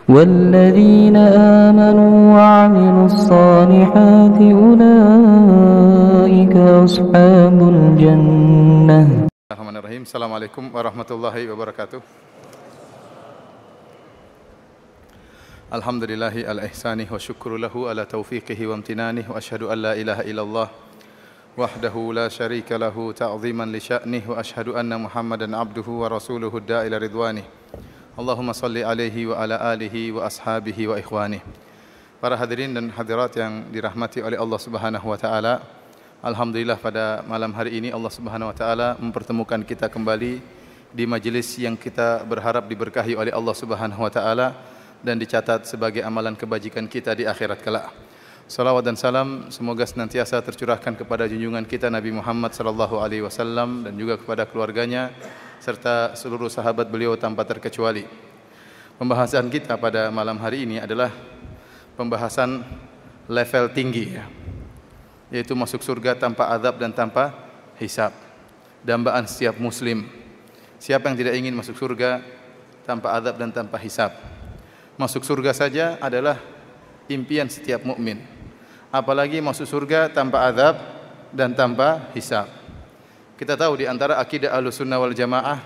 والذين آمنوا وعملوا الصالحات أولئك أصحاب الجنة. Bismillahirrahmanirrahim. Assalamualaikum warahmatullahi wabarakatuh. Alhamdulillahi al-ihsani wa syukru lahu ala taufiqihi wa amtinanihi wa ashhadu an la ilaha illallah wahdahu la syarika lahu ta'ziman li sya'nihi wa ashhadu anna Muhammadan abduhu wa rasuluhu da'ila ridwani. Allahumma salli alaihi wa ala alihi wa ashabihi wa ikhwani. Para hadirin dan hadirat yang dirahmati oleh Allah Subhanahu wa taala, alhamdulillah pada malam hari ini Allah Subhanahu wa taala mempertemukan kita kembali di majelis yang kita berharap diberkahi oleh Allah Subhanahu wa taala dan dicatat sebagai amalan kebajikan kita di akhirat kelak. Salawat dan salam semoga senantiasa tercurahkan kepada junjungan kita Nabi Muhammad sallallahu alaihi wasallam dan juga kepada keluarganya serta seluruh sahabat beliau tanpa terkecuali. Pembahasan kita pada malam hari ini adalah pembahasan level tinggi, yaitu masuk surga tanpa azab dan tanpa hisab. Dambaan setiap muslim. Siapa yang tidak ingin masuk surga tanpa azab dan tanpa hisab? Masuk surga saja adalah impian setiap mukmin. Apalagi masuk surga tanpa azab dan tanpa hisab. Kita tahu di antara akidah Ahlussunnah wal Jamaah,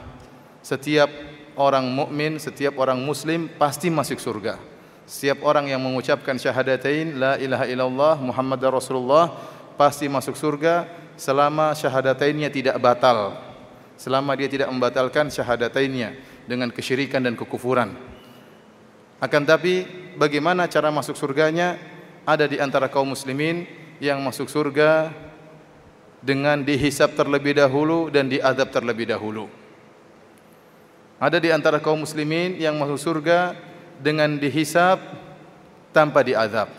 setiap orang mukmin, setiap orang muslim pasti masuk surga. Setiap orang yang mengucapkan syahadatain la ilaha illallah Muhammadar Rasulullah pasti masuk surga selama syahadatainnya tidak batal. Selama dia tidak membatalkan syahadatainnya dengan kesyirikan dan kekufuran. Akan tapi bagaimana cara masuk surganya? Ada di antara kaum muslimin yang masuk surga dengan dihisab terlebih dahulu dan diazab terlebih dahulu. Ada di antara kaum muslimin yang masuk surga dengan dihisab tanpa diazab.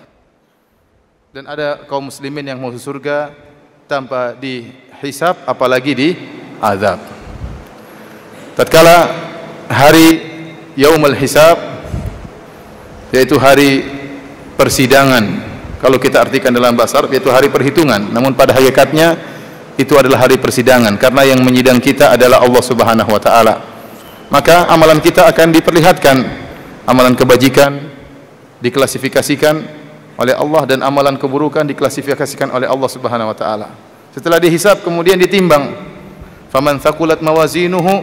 Dan ada kaum muslimin yang masuk surga tanpa dihisab apalagi diazab. Tatkala hari Yaumul Hisab, yaitu hari persidangan, kalau kita artikan dalam bahasa Arab yaitu hari perhitungan, namun pada hakikatnya itu adalah hari persidangan karena yang menyidang kita adalah Allah Subhanahu wa taala. Maka amalan kita akan diperlihatkan, amalan kebajikan diklasifikasikan oleh Allah dan amalan keburukan diklasifikasikan oleh Allah Subhanahu wa taala. Setelah dihisab kemudian ditimbang. Faman thaqulat mawazinuhu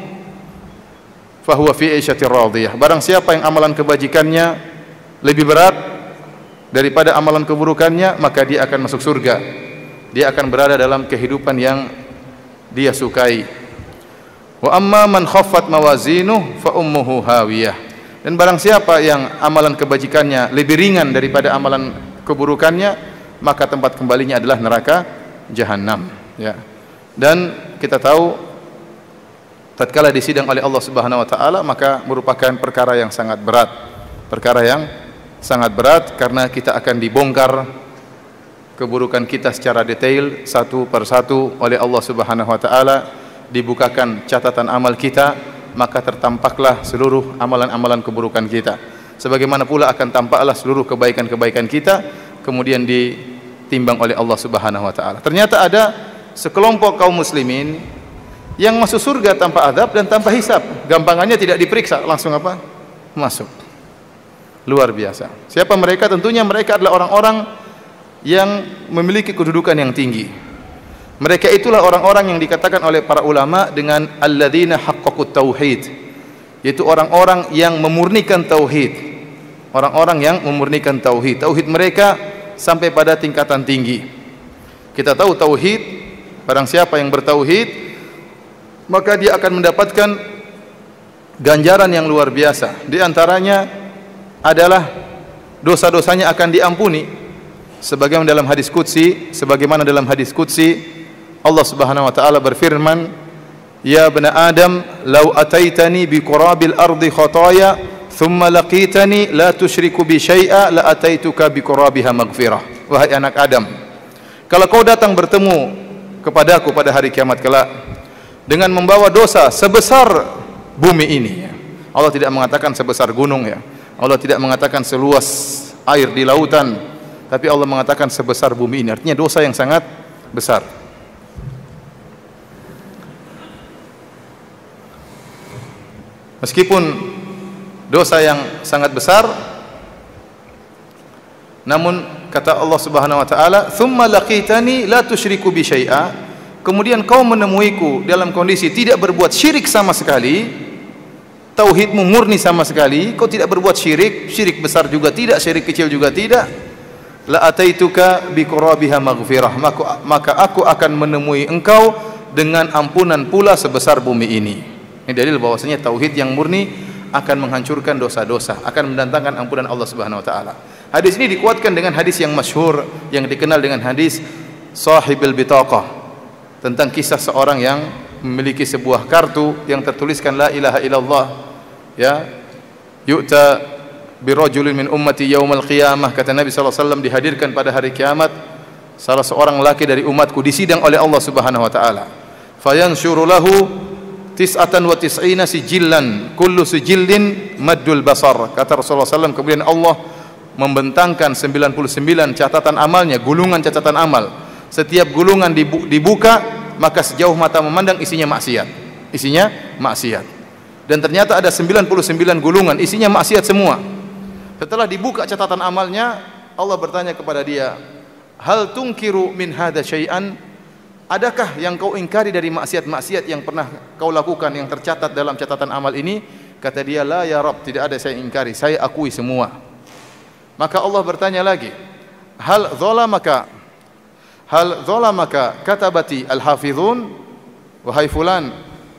fahuwa fi 'ishatir radiyah. Barang siapa yang amalan kebajikannya lebih berat daripada amalan keburukannya, maka dia akan masuk surga. Dia akan berada dalam kehidupan yang dia sukai. Wa amma man khaffat mawazinuhu fa ummuhu hawiyah. Dan barang siapa yang amalan kebajikannya lebih ringan daripada amalan keburukannya, maka tempat kembalinya adalah neraka jahanam, ya. Dan kita tahu tatkala disidang oleh Allah Subhanahu wa taala maka merupakan perkara yang sangat berat. Perkara yang sangat berat karena kita akan dibongkar keburukan kita secara detail satu persatu oleh Allah Subhanahu wa taala, dibukakan catatan amal kita, maka tertampaklah seluruh amalan-amalan keburukan kita. Sebagaimana pula akan tampaklah seluruh kebaikan-kebaikan kita kemudian ditimbang oleh Allah Subhanahu wa taala. Ternyata ada sekelompok kaum muslimin yang masuk surga tanpa azab dan tanpa hisab. Gampangannya tidak diperiksa, langsung apa? Masuk. Luar biasa. Siapa mereka? Tentunya mereka adalah orang-orang yang memiliki kedudukan yang tinggi. Mereka itulah orang-orang yang dikatakan oleh para ulama dengan alladzina haqqaqut tauhid, yaitu orang-orang yang memurnikan tauhid. Orang-orang yang memurnikan tauhid. Tauhid mereka sampai pada tingkatan tinggi. Kita tahu tauhid, barang siapa yang bertauhid, maka dia akan mendapatkan ganjaran yang luar biasa. Di antaranya adalah dosa-dosanya akan diampuni. Sebagaimana dalam hadis qudsi, Allah Subhanahu wa taala berfirman, "Ya bani Adam, law ataitani bi qurabil ardi khataaya, thumma laqitani la tusyriku bi syai'a, la ataituka bi qurabiha maghfirah." Wahai anak Adam, kalau kau datang bertemu kepadaku pada hari kiamat kelak dengan membawa dosa sebesar bumi ini, ya. Allah tidak mengatakan sebesar gunung, ya. Allah tidak mengatakan seluas air di lautan, tapi Allah mengatakan sebesar bumi ini. Artinya dosa yang sangat besar. Meskipun dosa yang sangat besar. Namun kata Allah Subhanahu wa taala, "Tsumma laqitani la tusyriku bi syai'a." Kemudian kau menemuiku dalam kondisi tidak berbuat syirik sama sekali. Tauhidmu murni sama sekali, kau tidak berbuat syirik, syirik besar juga tidak, syirik kecil juga tidak. La ataituka bi qurabiha maghfirah, maka aku akan menemui engkau dengan ampunan pula sebesar bumi ini. Ini dalil bahwasanya tauhid yang murni akan menghancurkan dosa-dosa, akan mendatangkan ampunan Allah Subhanahu wa taala. Hadis ini dikuatkan dengan hadis yang masyhur yang dikenal dengan hadis Sahibul Bitaqah, tentang kisah seorang yang memiliki sebuah kartu yang tertuliskan la ilaha illallah, ya, yu'ta birajulin min ummati yaumal qiyamah. Kata Nabi sallallahu alaihi wasallam, dihadirkan pada hari kiamat salah seorang laki dari umatku, disidang oleh Allah Subhanahu wa taala. Fayansyuru lahu 99 sijillan, kullu sijillin maddul basar. Kata Rasulullah SAW, kemudian Allah membentangkan 99 catatan amalnya, gulungan catatan amal. Setiap gulungan dibuka, maka sejauh mata memandang isinya maksiat. Isinya maksiat. Dan ternyata ada 99 gulungan, isinya maksiat semua. Setelah dibuka catatan amalnya, Allah bertanya kepada dia, "Hal tunkiru min hadza syai'an?" Adakah yang kau ingkari dari maksiat-maksiat yang pernah kau lakukan yang tercatat dalam catatan amal ini? Kata dia, "La ya Rabb, tidak ada saya ingkari, saya akui semua." Maka Allah bertanya lagi, "Hal zalamaka katabati al-hafizun?" Wahai fulan,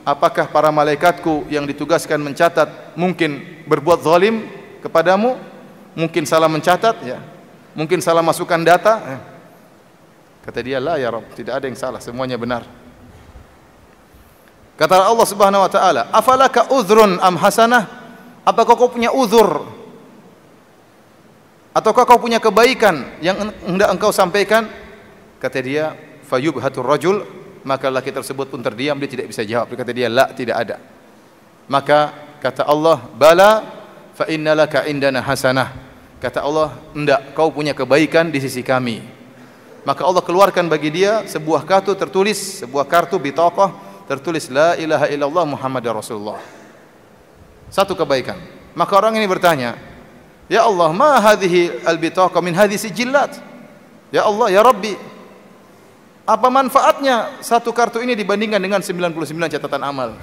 apakah para malaikatku yang ditugaskan mencatat mungkin berbuat zalim kepadamu? Mungkin salah mencatat, ya. Mungkin salah masukkan data. Kata dia, "La ya Rabb, tidak ada yang salah, semuanya benar." Kata Allah Subhanahu wa taala, "Afalaka uzrun am hasanah?" Apakah kau punya uzur? Ataukah kau punya kebaikan yang hendak engkau sampaikan? Kata dia, "Fayubhatur rajul." Maka laki tersebut pun terdiam, dia tidak bisa jawab. Kata dia, "La, tidak ada." Maka kata Allah, "Bala fa innalaka indana hasanah." Kata Allah, "Enggak, kau punya kebaikan di sisi kami." Maka Allah keluarkan bagi dia sebuah kartu tertulis, sebuah kartu bitaqah tertulis la ilaha illallah Muhammadar Rasulullah. Satu kebaikan. Maka orang ini bertanya, "Ya Allah, ma hadhihi al-bitaqah min hadhihi sijillat?" Ya Allah, ya Rabbi, apa manfaatnya satu kartu ini dibandingkan dengan 99 catatan amal?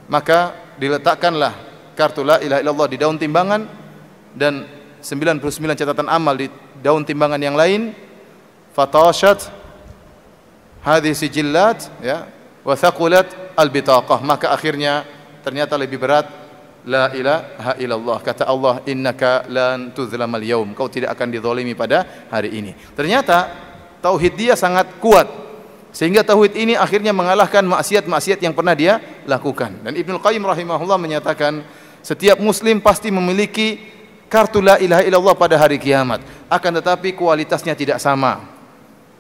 Maka diletakkanlah kartu la ilaha illallah di daun timbangan dan 99 catatan amal di daun timbangan yang lain. Fatashat hadhihi sijillat, ya, wa thaqulat al-bitaqah. Maka akhirnya ternyata lebih berat la ilaha illallah. Kata Allah, "Innaka lan tuzlamal yaum." Kau tidak akan dizalimi pada hari ini. Ternyata tauhid dia sangat kuat, sehingga tauhid ini akhirnya mengalahkan maksiat-maksiat yang pernah dia lakukan. Dan Ibnu Qayyim rahimahullah menyatakan, setiap muslim pasti memiliki kartu la ilaha illallah pada hari kiamat, akan tetapi kualitasnya tidak sama.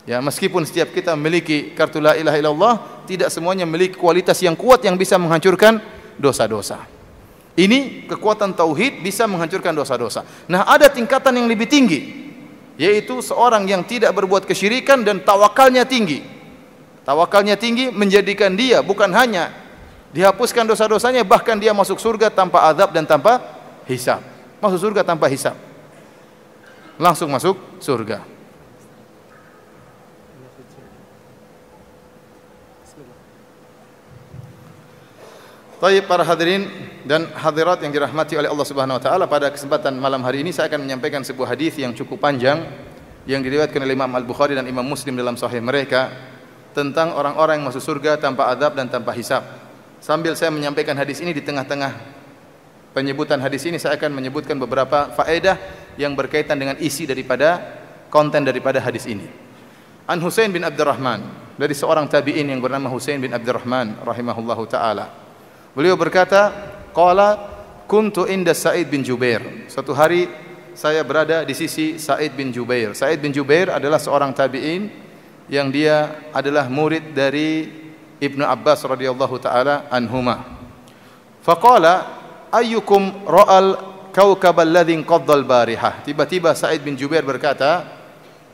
Ya, meskipun setiap kita memiliki kartu la ilaha illallah, tidak semuanya memiliki kualitas yang kuat yang bisa menghancurkan dosa-dosa. Ini kekuatan tauhid bisa menghancurkan dosa-dosa. Nah, ada tingkatan yang lebih tinggi, yaitu seorang yang tidak berbuat kesyirikan dan tawakalnya tinggi. Tawakalnya tinggi menjadikan dia bukan hanya dihapuskan dosa-dosanya, bahkan dia masuk surga tanpa azab dan tanpa hisab. Masuk surga tanpa hisab. Langsung masuk surga. Baik para hadirin dan hadirat yang dirahmati oleh Allah Subhanahu wa taala, pada kesempatan malam hari ini saya akan menyampaikan sebuah hadis yang cukup panjang yang diriwayatkan oleh Imam Al-Bukhari dan Imam Muslim dalam sahih mereka tentang orang-orang yang masuk surga tanpa azab dan tanpa hisab. Sambil saya menyampaikan hadis ini, di tengah-tengah penyebutan hadis ini saya akan menyebutkan beberapa faedah yang berkaitan dengan isi daripada konten daripada hadis ini. An Husain bin Abdurrahman, dari seorang tabi'in yang bernama Husain bin Abdurrahman rahimahullahu taala. Beliau berkata, qala kuntu inda Sa'id bin Jubair. Suatu hari saya berada di sisi Sa'id bin Jubair. Sa'id bin Jubair adalah seorang tabi'in yang dia adalah murid dari Ibnu Abbas radhiyallahu taala anhuma. Faqala ayyukum ra'al kawkab alladhi qaddal barihah. Tiba-tiba Sa'id bin Jubair berkata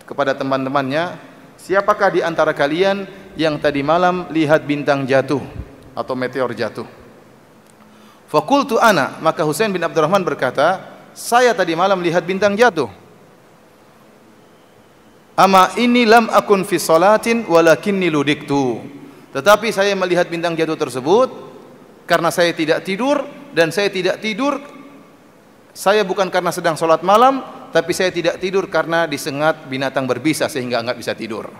kepada teman-temannya, siapakah di antara kalian yang tadi malam lihat bintang jatuh atau meteor jatuh? Faqultu ana, maka Husain bin Abdurrahman berkata, saya tadi malam lihat bintang jatuh. Ama inni lam akun fi salatin walakinni ludiktu. Tetapi saya melihat bintang jatuh tersebut karena saya tidak tidur, dan saya tidak tidur, saya bukan karena sedang salat malam, tapi saya tidak tidur karena disengat binatang berbisa sehingga enggak bisa tidur.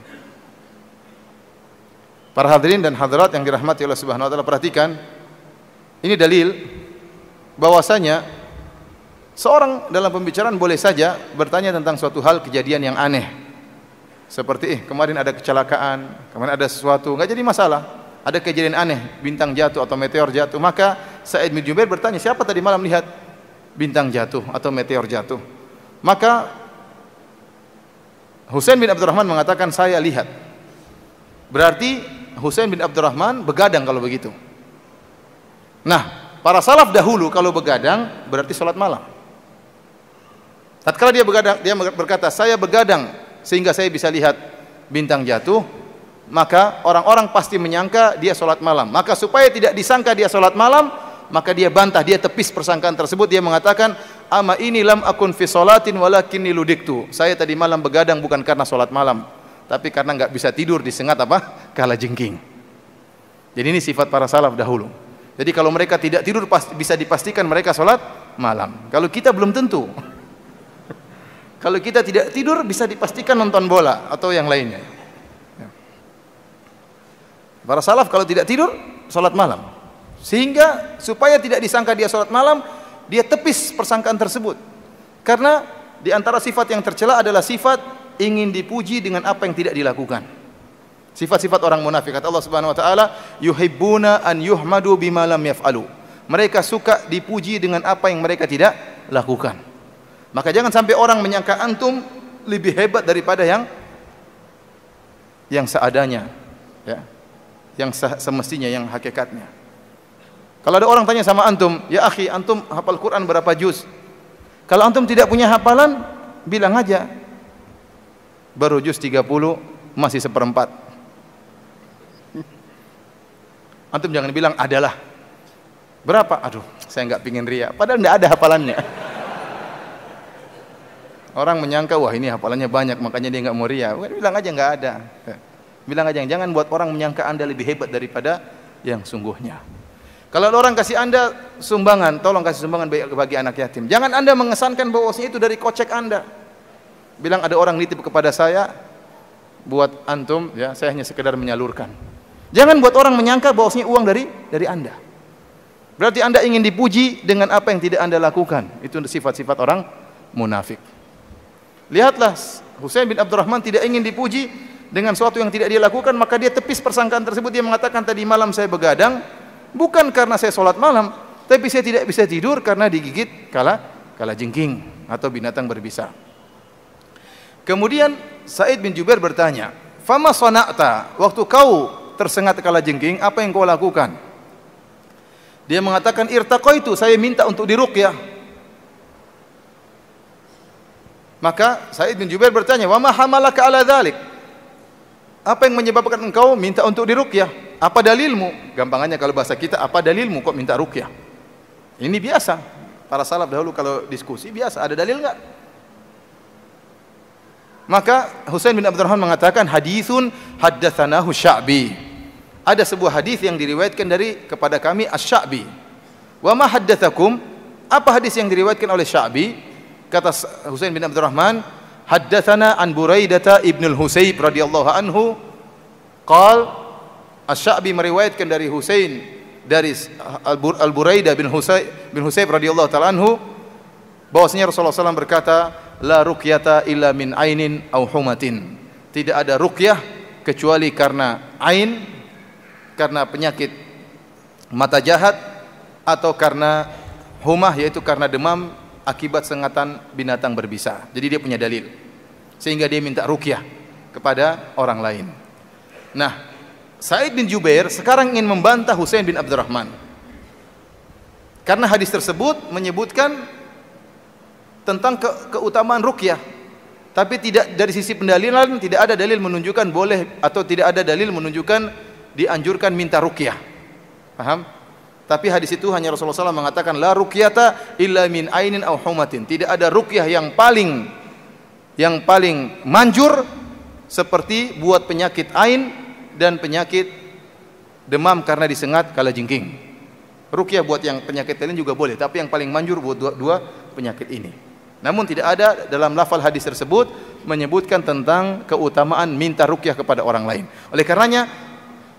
Para hadirin dan hadirat yang dirahmati Allah Subhanahu wa taala, perhatikan. Ini dalil bahwasanya seorang dalam pembicaraan boleh saja bertanya tentang suatu hal, kejadian yang aneh. Seperti kemarin ada kecelakaan, kemarin ada sesuatu, enggak jadi masalah. Ada kejadian aneh, bintang jatuh atau meteor jatuh, maka Sa'id bin Jubair bertanya, siapa tadi malam lihat bintang jatuh atau meteor jatuh? Maka Husain bin Abdurrahman mengatakan, saya lihat. Berarti Husain bin Abdurrahman begadang kalau begitu. Nah, para salaf dahulu kalau begadang berarti salat malam. Tatkala dia begadang, dia berkata, saya begadang sehingga saya bisa lihat bintang jatuh, maka orang-orang pasti menyangka dia salat malam. Maka supaya tidak disangka dia salat malam, maka dia bantah, dia tepis persangkaan tersebut. Dia mengatakan, ama ini lam akun fi salatin walakinni ludiktu. Saya tadi malam begadang bukan karena salat malam, tapi karena enggak bisa tidur, disengat apa? Kalajengking. Jadi ini sifat para salaf dahulu. Jadi kalau mereka tidak tidur bisa dipastikan mereka salat malam. Kalau kita belum tentu. Kalau kita tidak tidur bisa dipastikan nonton bola atau yang lainnya. Para salaf kalau tidak tidur salat malam. Sehingga supaya tidak disangka dia salat malam, dia tepis persangkaan tersebut. Karena di antara sifat yang tercela adalah sifat ingin dipuji dengan apa yang tidak dilakukan. Sifat-sifat orang munafik. Kata Allah Subhanahu wa taala, yuhibbuna an yuhmadu bima lam yaf'alu. Mereka suka dipuji dengan apa yang mereka tidak lakukan. Maka jangan sampai orang menyangka antum lebih hebat daripada yang seadanya, ya. Yang semestinya, yang hakikatnya. Kalau ada orang tanya sama antum, ya akhi, antum hafal Quran berapa juz? Kalau antum tidak punya hafalan, bilang aja baru juz 30, masih seperempat. Antum jangan bilang adalah berapa? Aduh, saya enggak pingin ria. Padahal enggak ada hafalannya. Orang menyangka, wah ini hafalannya banyak, makanya dia enggak mau ria. Bilang aja enggak ada. Bilang aja, jangan buat orang menyangka Anda lebih hebat daripada yang sungguhnya. Kalau orang kasih Anda sumbangan, tolong kasih sumbangan bagi anak yatim. Jangan Anda mengesankan bahwasanya itu dari kocek Anda. Bilang ada orang nitip kepada saya, buat antum, ya saya hanya sekedar menyalurkan. Jangan buat orang menyangka bahwasanya uang dari Anda. Berarti Anda ingin dipuji dengan apa yang tidak Anda lakukan. Itu sifat-sifat orang munafik. Lihatlah, Husain bin Abdurrahman tidak ingin dipuji dengan sesuatu yang tidak dia lakukan, maka dia tepis persangkaan tersebut. Dia mengatakan, tadi malam saya begadang bukan karena saya sholat malam, tapi saya tidak bisa tidur karena digigit kalajengking atau binatang berbisa. Kemudian Sa'id bin Jubair bertanya, fama sana'ta, waktu kau tersengat kalajengking, apa yang kau lakukan? Dia mengatakan, irtaqaitu, saya minta untuk diruqyah. Maka Sa'id bin Jubair bertanya, wa ma hamalaka ala dzalik? Apa yang menyebabkan engkau minta untuk diruqyah? Apa dalilmu? Gampangannya kalau bahasa kita, apa dalilmu kok minta ruqyah? Ini biasa. Para salaf dahulu kalau diskusi biasa, ada dalil enggak? Maka Husain bin Abdurrahman mengatakan, haditsun haddatsanahu Sya'bi. Ada sebuah hadis yang diriwayatkan kepada kami Asy-Sya'bi. Wa ma haddatsakum? Apa hadis yang diriwayatkan oleh Sya'bi? Kata Husain bin Abdurrahman, haddatsana an Buraidah ibn al-Husayb radhiyallahu anhu, qal Asy-Sya'bi meriwayatkan dari Husain dari Al-Buraidah bin Husayb radhiyallahu taala anhu bahwasanya Rasulullah SAW berkata, la ruqyata illa min ainin aw humatin. Tidak ada ruqyah kecuali karena ain, karena penyakit mata jahat, atau karena humah, yaitu karena demam akibat sengatan binatang berbisa. Jadi dia punya dalil, sehingga dia minta ruqyah kepada orang lain. Nah, Sa'id bin Jubair sekarang ingin membantah Husain bin Abdurrahman, karena hadis tersebut menyebutkan tentang keutamaan ruqyah, tapi tidak dari sisi pendalilan, tidak ada dalil menunjukkan boleh atau tidak ada dalil menunjukkan dianjurkan minta ruqyah. Paham? Tapi hadis itu hanya Rasulullah SAW mengatakan la ruqyata illa min ainin aw humatin. Tidak ada ruqyah yang paling manjur seperti buat penyakit ain dan penyakit demam karena disengat kalajengking. Ruqyah buat yang penyakit lain juga boleh, tapi yang paling manjur buat dua penyakit ini. Namun tidak ada dalam lafal hadis tersebut menyebutkan tentang keutamaan minta ruqyah kepada orang lain. Oleh karenanya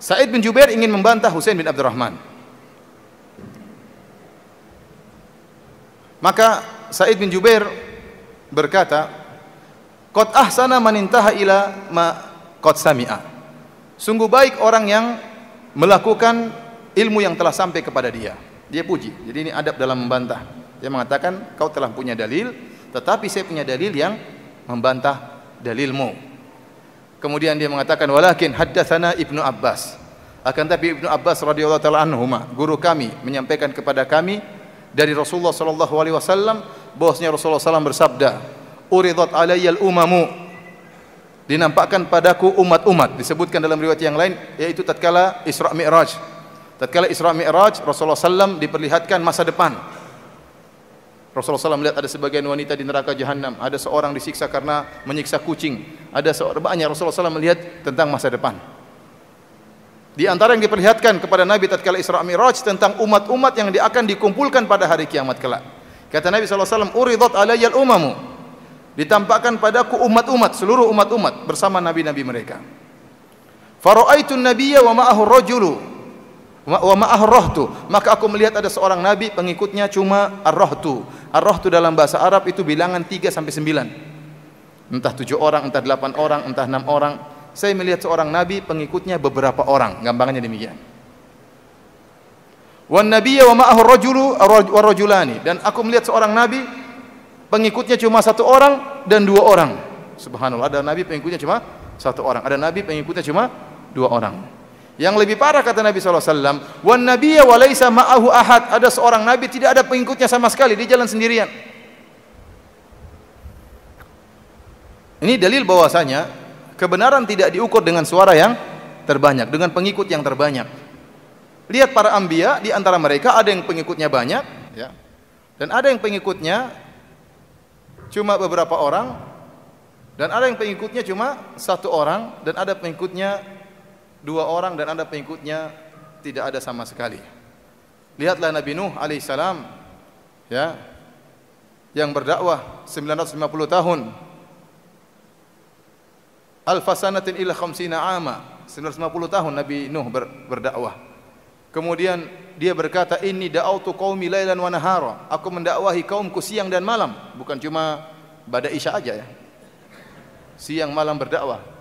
Sa'id bin Jubair ingin membantah Husain bin Abdurrahman. Maka Sa'id bin Jubair berkata, "Qad ahsana man intaha ila ma qad sami'a." Sungguh baik orang yang melakukan ilmu yang telah sampai kepada dia. Dia puji. Jadi ini adab dalam membantah. Dia mengatakan, "Kau telah punya dalil, tetapi saya punya dalil yang membantah dalilmu." Kemudian dia mengatakan, "Walakin haddatsana Ibnu Abbas." Akan tapi Ibnu Abbas radhiyallahu taala anhuma, guru kami menyampaikan kepada kami dari Rasulullah sallallahu alaihi wasallam bahwasanya Rasulullah SAW bersabda, "Uridat alayyal umamu." Dinampakkan padaku umat-umat. Disebutkan dalam riwayat yang lain yaitu tatkala Isra Mi'raj. Tatkala Isra Mi'raj Rasulullah SAW diperlihatkan masa depan. Rasulullah SAW melihat ada sebagian wanita di neraka jahanam, ada seorang disiksa karena menyiksa kucing, ada seorang banyak. Rasulullah SAW melihat tentang masa depan. Di antara yang diperlihatkan kepada Nabi tatkala Isra Mi'raj tentang umat-umat yang akan dikumpulkan pada hari kiamat kelak. Kata Nabi SAW, "Uridat alayyal umamu." Ditampakkan padaku umat-umat, seluruh umat-umat bersama nabi-nabi mereka. Fara'aitun nabiyya wa ma'ahu rajulu wa ma'ahu rahtu. Maka aku melihat ada seorang nabi, pengikutnya cuma ar-rahtu. Ar-rahtu dalam bahasa Arab itu bilangan 3 sampai 9. Entah 7 orang, entah 8 orang, entah 6 orang. Saya melihat seorang nabi, pengikutnya beberapa orang, gampangannya demikian. Wan nabiyya wa ma'ahu rajulu wa rajulani, dan aku melihat seorang nabi, pengikutnya cuma 1 orang dan 2 orang. Subhanallah, ada nabi pengikutnya cuma 1 orang, ada nabi pengikutnya cuma 2 orang. Yang lebih parah kata Nabi SAW, wan nabiyya wa laisa ma'ahu ahad, ada seorang nabi tidak ada pengikutnya sama sekali, dia jalan sendirian. Ini dalil bahwasanya kebenaran tidak diukur dengan suara yang terbanyak, dengan pengikut yang terbanyak. Lihat para anbiya, di antara mereka ada yang pengikutnya banyak, ya, dan ada yang pengikutnya cuma beberapa orang, dan ada yang pengikutnya cuma 1 orang, dan ada pengikutnya 2 orang, dan ada pengikutnya tidak ada sama sekali. Lihatlah Nabi Nuh alaihissalam, ya, yang berdakwah 950 tahun. Alfasanatin ila khamsina ama, 950 tahun Nabi Nuh berdakwah. Kemudian dia berkata, "Inni da'autu qaumi lailan wa nahara." Aku mendakwahi kaumku siang dan malam, bukan cuma pada isya aja ya. Siang malam berdakwah.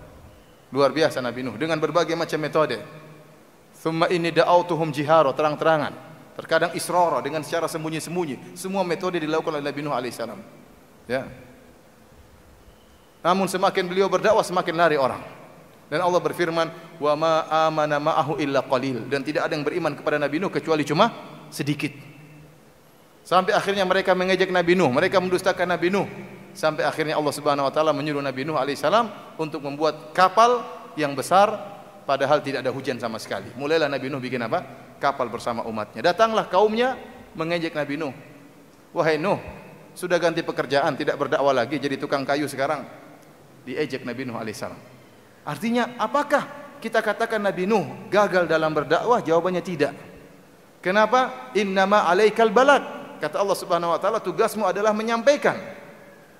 Luar biasa Nabi Nuh dengan berbagai macam metode. Thumma inni da'autuhum jihara, terang-terangan. Terkadang israra, dengan secara sembunyi-sembunyi. Semua metode dilakukan oleh Nabi Nuh alaihissalam. Ya. Namun semakin beliau berdakwah semakin lari orang. Dan Allah berfirman, "Wa ma amana ma'ahu illa qalil." Dan tidak ada yang beriman kepada Nabi Nuh kecuali cuma sedikit. Sampai akhirnya mereka mengejek Nabi Nuh, mereka mendustakan Nabi Nuh. Sampai akhirnya Allah Subhanahu wa taala menyuruh Nabi Nuh alaihissalam untuk membuat kapal yang besar padahal tidak ada hujan sama sekali. Mulailah Nabi Nuh bikin apa? Kapal bersama umatnya. Datanglah kaumnya mengejek Nabi Nuh. "Wahai Nuh, sudah ganti pekerjaan, tidak berdakwah lagi, jadi tukang kayu sekarang." Diejek Nabi Nuh alaihissalam. Artinya apakah kita katakan Nabi Nuh gagal dalam berdakwah? Jawabannya tidak. Kenapa? Innama alaikal balag. Kata Allah Subhanahu wa taala, tugasmu adalah menyampaikan.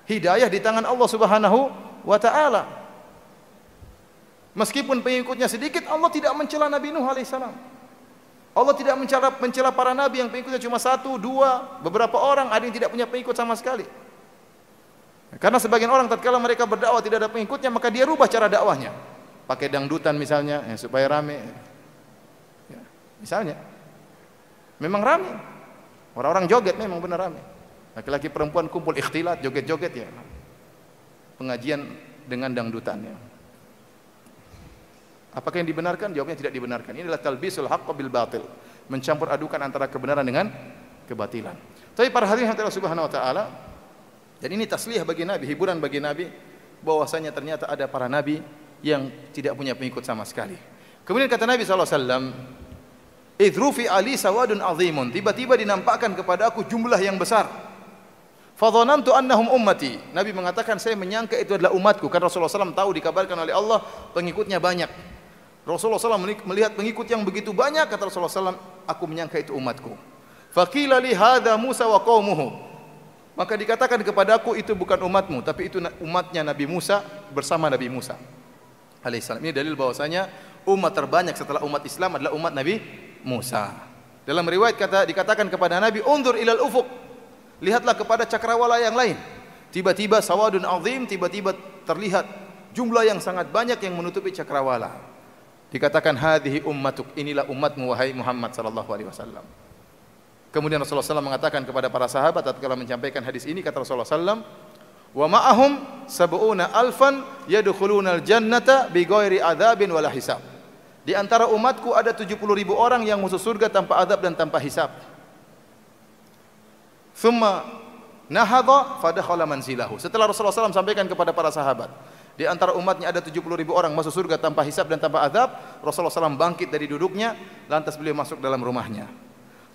Hidayah di tangan Allah Subhanahu wa taala. Meskipun pengikutnya sedikit, Allah tidak mencela Nabi Nuh alaihissalam. Allah tidak mencela para nabi yang pengikutnya cuma 1, 2, beberapa orang, ada yang tidak punya pengikut sama sekali. Karena sebagian orang tatkala mereka berdakwah tidak ada pengikutnya, maka dia rubah cara dakwahnya. Pakai dangdutan misalnya, ya, supaya rame. Ya, misalnya. Memang rame. Orang-orang joget memang benar rame. Laki-laki perempuan kumpul ikhtilat, joget-joget ya. Pengajian dengan dangdutan ya. Apakah yang dibenarkan? Jawabnya tidak dibenarkan. Ini adalah talbisul haqq bil batil. Mencampur adukan antara kebenaran dengan kebatilan. Tapi para hadirin Allah Subhanahu wa taala, dan ini tasliyah bagi Nabi, hiburan bagi Nabi, bahwasanya ternyata ada para Nabi yang tidak punya pengikut sama sekali. Kemudian kata Nabi SAW, idrufi ali sawadun azimun, tiba-tiba dinampakkan kepada aku jumlah yang besar. Fadhanantu annahum ummati. Nabi mengatakan saya menyangka itu adalah umatku, karena Rasulullah SAW tahu dikabarkan oleh Allah pengikutnya banyak. Rasulullah SAW melihat pengikut yang begitu banyak, kata Rasulullah SAW, aku menyangka itu umatku. Faqila li hadza Musa wa qaumuhu. Maka dikatakan kepadaku itu bukan umatmu, tapi itu umatnya Nabi Musa bersama Nabi Musa alaihissalam. Ini dalil bahwasanya umat terbanyak setelah umat Islam adalah umat Nabi Musa. Dalam riwayat dikatakan kepada Nabi, undur ilal ufuq, lihatlah kepada cakrawala yang lain. Tiba-tiba sawadun azim, tiba-tiba terlihat jumlah yang sangat banyak yang menutupi cakrawala. Dikatakan hadhihi ummatuk, inilah umatmu wahai Muhammad sallallahu alaihi wasallam. Kemudian Rasulullah SAW mengatakan kepada para sahabat tatkala menyampaikan hadis ini, kata Rasulullah SAW, wa ma'ahum sab'una alfan yadkhuluna al-jannata bighairi adzabin wala hisab. Di antara umatku ada 70.000 orang yang masuk surga tanpa azab dan tanpa hisab. Thumma nahadha fadakhala manzilahu. Setelah Rasulullah SAW sampaikan kepada para sahabat, di antara umatnya ada 70.000 orang masuk surga tanpa hisab dan tanpa azab, Rasulullah SAW bangkit dari duduknya, lantas beliau masuk dalam rumahnya.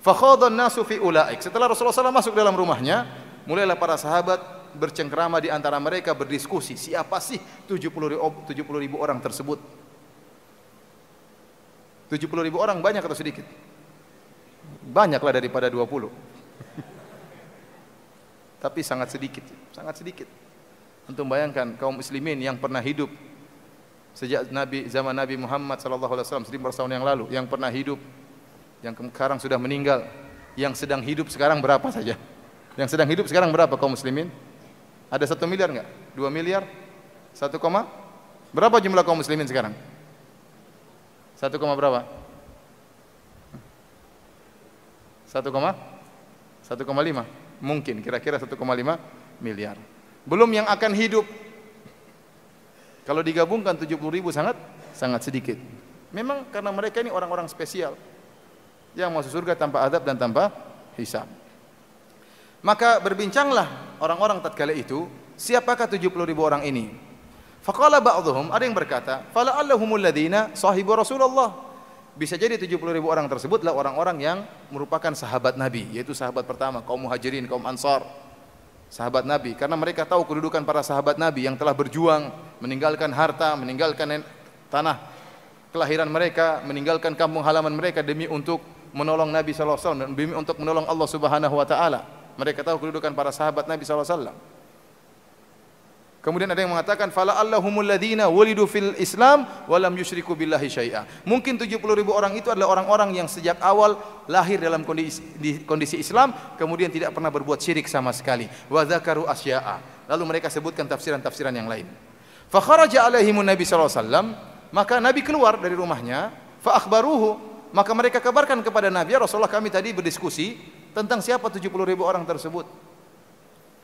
Fakhadhan nasu fi ulaik. Setelah Rasulullah SAW masuk dalam rumahnya, mulailah para sahabat bercengkrama di antara mereka, berdiskusi, siapa sih 70.000 orang tersebut? 70.000 orang banyak atau sedikit? Banyaklah daripada 20. Tapi sangat sedikit, sangat sedikit. Untuk bayangkan kaum muslimin yang pernah hidup sejak zaman Nabi Muhammad sallallahu alaihi wasallam 1400 tahun yang lalu, yang pernah hidup, yang sekarang sudah meninggal, yang sedang hidup sekarang berapa saja? Yang sedang hidup sekarang berapa kaum muslimin? Ada 1 miliar enggak? 2 miliar? 1, berapa jumlah kaum muslimin sekarang? 1, berapa? 1,5? Mungkin kira-kira 1,5 miliar. Belum yang akan hidup. Kalau digabungkan 70.000 sangat sedikit. Memang karena mereka ini orang-orang spesial yang masuk surga tanpa azab dan tanpa hisab. Maka berbincanglah orang-orang tatkala itu, siapakah 70.000 orang ini? Faqala ba'dhum, ada yang berkata, fala'allahumul ladzina sahibu Rasulullah. Bisa jadi 70.000 orang tersebutlah orang-orang yang merupakan sahabat Nabi, yaitu sahabat pertama, kaum Muhajirin, kaum Ansar. Sahabat Nabi, karena mereka tahu kedudukan para sahabat Nabi yang telah berjuang, meninggalkan harta, meninggalkan tanah kelahiran mereka, meninggalkan kampung halaman mereka demi untuk menolong Nabi sallallahu alaihi wasallam dan demi untuk menolong Allah Subhanahu wa taala. Mereka tahu kedudukan para sahabat Nabi sallallahu alaihi wasallam. Kemudian ada yang mengatakan fala allahumul ladzina wulidu fil Islam wa lam yusyriku billahi syai'a. Mungkin 70.000 orang itu adalah orang-orang yang sejak awal lahir dalam kondisi Islam, kemudian tidak pernah berbuat syirik sama sekali. Wa dzakaru asya'a. Lalu mereka sebutkan tafsiran-tafsiran yang lain. Fa kharaja alaihimun nabi sallallahu alaihi wasallam, maka Nabi keluar dari rumahnya, fa akhbaruhu, maka mereka kabarkan kepada Nabi, ya Rasulullah, kami tadi berdiskusi tentang siapa 70.000 orang tersebut.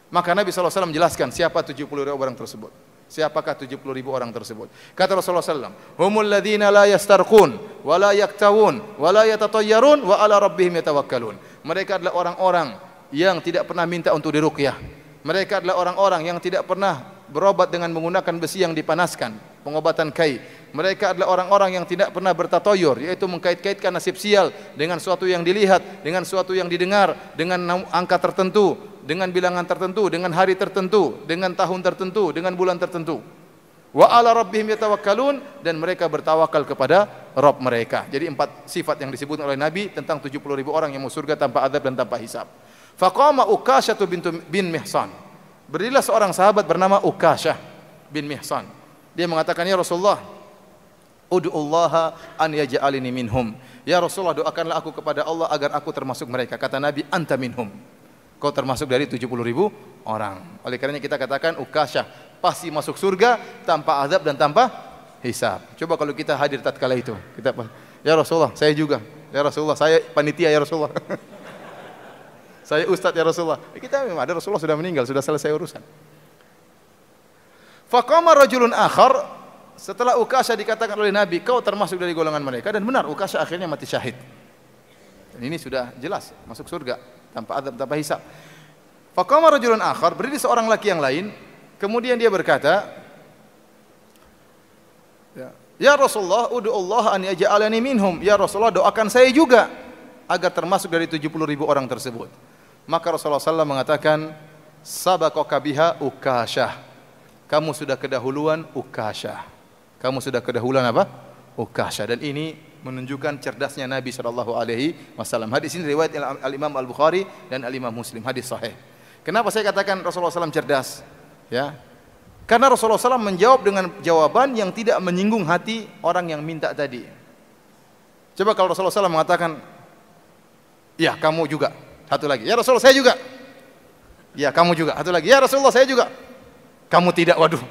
Maka Nabi SAW menjelaskan siapa 70.000 orang tersebut. Siapakah 70.000 orang tersebut? Kata Rasulullah SAW, humul ladzina la yastarqun wa la yaktawun wa la yatatayyarun wa ala rabbihim yatawakkalun. Mereka adalah orang-orang yang tidak pernah minta untuk diruqyah. Mereka adalah orang-orang yang tidak pernah berobat dengan menggunakan besi yang dipanaskan, pengobatan kai. Mereka adalah orang-orang yang tidak pernah bertatoyor, yaitu mengkait-kaitkan nasib sial dengan suatu yang dilihat, dengan suatu yang didengar, dengan angka tertentu, dengan bilangan tertentu, dengan hari tertentu, dengan tahun tertentu, dengan bulan tertentu. Wa ala rabbihim yatawakkalun, dan mereka bertawakal kepada Rabb mereka. Jadi 4 sifat yang disebut oleh Nabi tentang 70.000 orang yang masuk surga tanpa azab dan tanpa hisab. Faqama Uqasyah bin Mihsan. Berdirilah seorang sahabat bernama Uqasyah bin Mihsan. Dia mengatakan, ya Rasulullah, ud'ullaha an yaj'alini minhum. Ya Rasulullah, doakanlah aku kepada Allah agar aku termasuk mereka. Kata Nabi, anta minhum. Kau termasuk dari 70.000 orang. Oleh karenanya kita katakan Uqasyah pasti masuk surga tanpa azab dan tanpa hisab. Coba kalau kita hadir tatkala itu, kita, ya Rasulullah, saya juga. Ya Rasulullah, saya panitia ya Rasulullah. Saya ustaz ya Rasulullah. Kita memang ada, Rasulullah sudah meninggal, sudah selesai urusan. Faqama rajulun akhar, setelah Uqasyah dikatakan oleh Nabi, kau termasuk dari golongan mereka, dan benar Uqasyah akhirnya mati syahid. Dan ini sudah jelas masuk surga tanpa azab, tanpa hisab. Faqama rajulun akhar, berdiri seorang laki yang lain, kemudian dia berkata, ya, Ya Rasulullah, ud'u Allah an yaj'alani minhum. Ya Rasulullah, doakan saya juga agar termasuk dari 70.000 orang tersebut. Maka Rasulullah SAW mengatakan, sabaqaka biha Ukasyah. Kamu sudah kedahuluan Ukasyah. Kamu sudah kedahuluan apa? Ukasyah. Dan ini menunjukkan cerdasnya Nabi SAW. Hadis ini riwayat Al-Imam Al-Bukhari dan Al-Imam Muslim. Hadis sahih. Kenapa saya katakan Rasulullah SAW cerdas? Ya, karena Rasulullah SAW menjawab dengan jawaban yang tidak menyinggung hati orang yang minta tadi. Coba kalau Rasulullah SAW mengatakan, ya kamu juga. Satu lagi, ya Rasulullah saya juga. Ya kamu juga. Satu lagi, ya Rasulullah saya juga. Kamu tidak, waduh.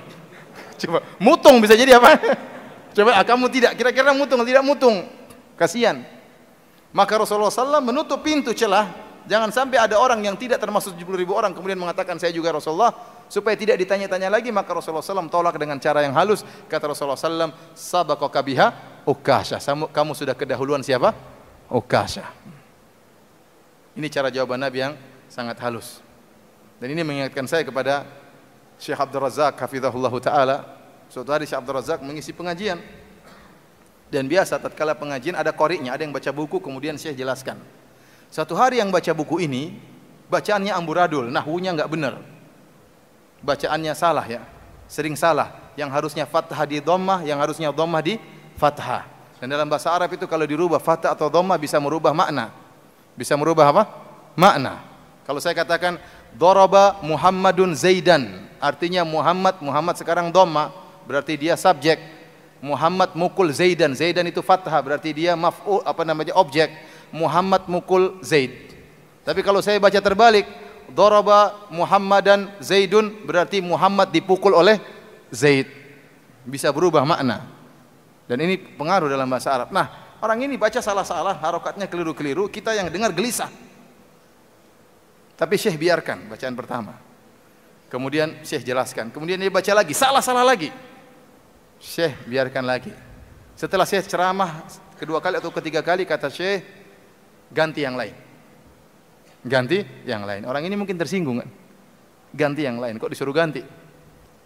Coba, mutung bisa jadi apa? Coba, kamu tidak. Kira-kira mutung, tidak mutung. Kasihan. Maka Rasulullah SAW menutup pintu celah. Jangan sampai ada orang yang tidak termasuk 70.000 orang kemudian mengatakan saya juga Rasulullah. Supaya tidak ditanya-tanya lagi, maka Rasulullah SAW tolak dengan cara yang halus. Kata Rasulullah SAW, sabaqaka biha Ukasyah. Kamu sudah kedahuluan siapa? Ukasyah. Ini cara jawaban Nabi yang sangat halus. Dan ini mengingatkan saya kepada Syekh Abdul Razak hafizahullah ta'ala. Suatu hari Syekh Abdul Razak mengisi pengajian. Dan biasa tatkala pengajian ada qari'nya, ada yang baca buku kemudian Syekh jelaskan. Satu hari yang baca buku ini bacaannya amburadul, nahwunya enggak benar. Bacaannya salah ya, sering salah. Yang harusnya fathah di dhammah, yang harusnya dhammah di fathah. Dan dalam bahasa Arab itu kalau dirubah fathah atau dhammah bisa merubah makna. Bisa merubah apa? Makna. Kalau saya katakan daraba Muhammadun Zaidan, artinya Muhammad sekarang dhammah, berarti dia subjek. Muhammad mukul Zaidan, Zaidan itu fathah, berarti dia maf'ul objek. Muhammad mukul Zaid. Tapi kalau saya baca terbalik, daraba Muhammadan Zaidun, berarti Muhammad dipukul oleh Zaid. Bisa berubah makna. Dan ini pengaruh dalam bahasa Arab. Nah, orang ini baca salah-salah, harokatnya keliru-keliru, kita yang dengar gelisah. Tapi Syekh biarkan bacaan pertama. Kemudian Syekh jelaskan. Kemudian dia baca lagi, salah-salah lagi. Syekh biarkan lagi. Setelah Syekh ceramah kedua kali atau ketiga kali, kata Syekh, ganti yang lain. Ganti yang lain. Orang ini mungkin tersinggung kan? Ganti yang lain. Kok disuruh ganti?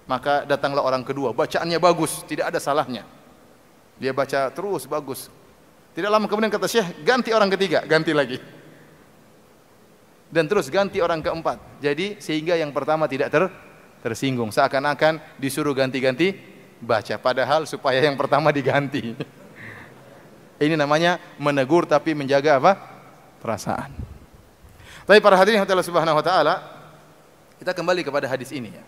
Maka datanglah orang kedua. Bacaannya bagus, tidak ada salahnya. Dia baca terus bagus. Tidak lama kemudian kata Syekh, ganti orang ketiga, ganti lagi. Dan terus ganti orang keempat. Jadi sehingga yang pertama tidak tersinggung. Seakan-akan disuruh ganti-ganti baca. Padahal supaya yang pertama diganti. Ini namanya menegur tapi menjaga apa? Perasaan. Tapi para hadirin Allah Subhanahu wa taala, kita kembali kepada hadis ini ya.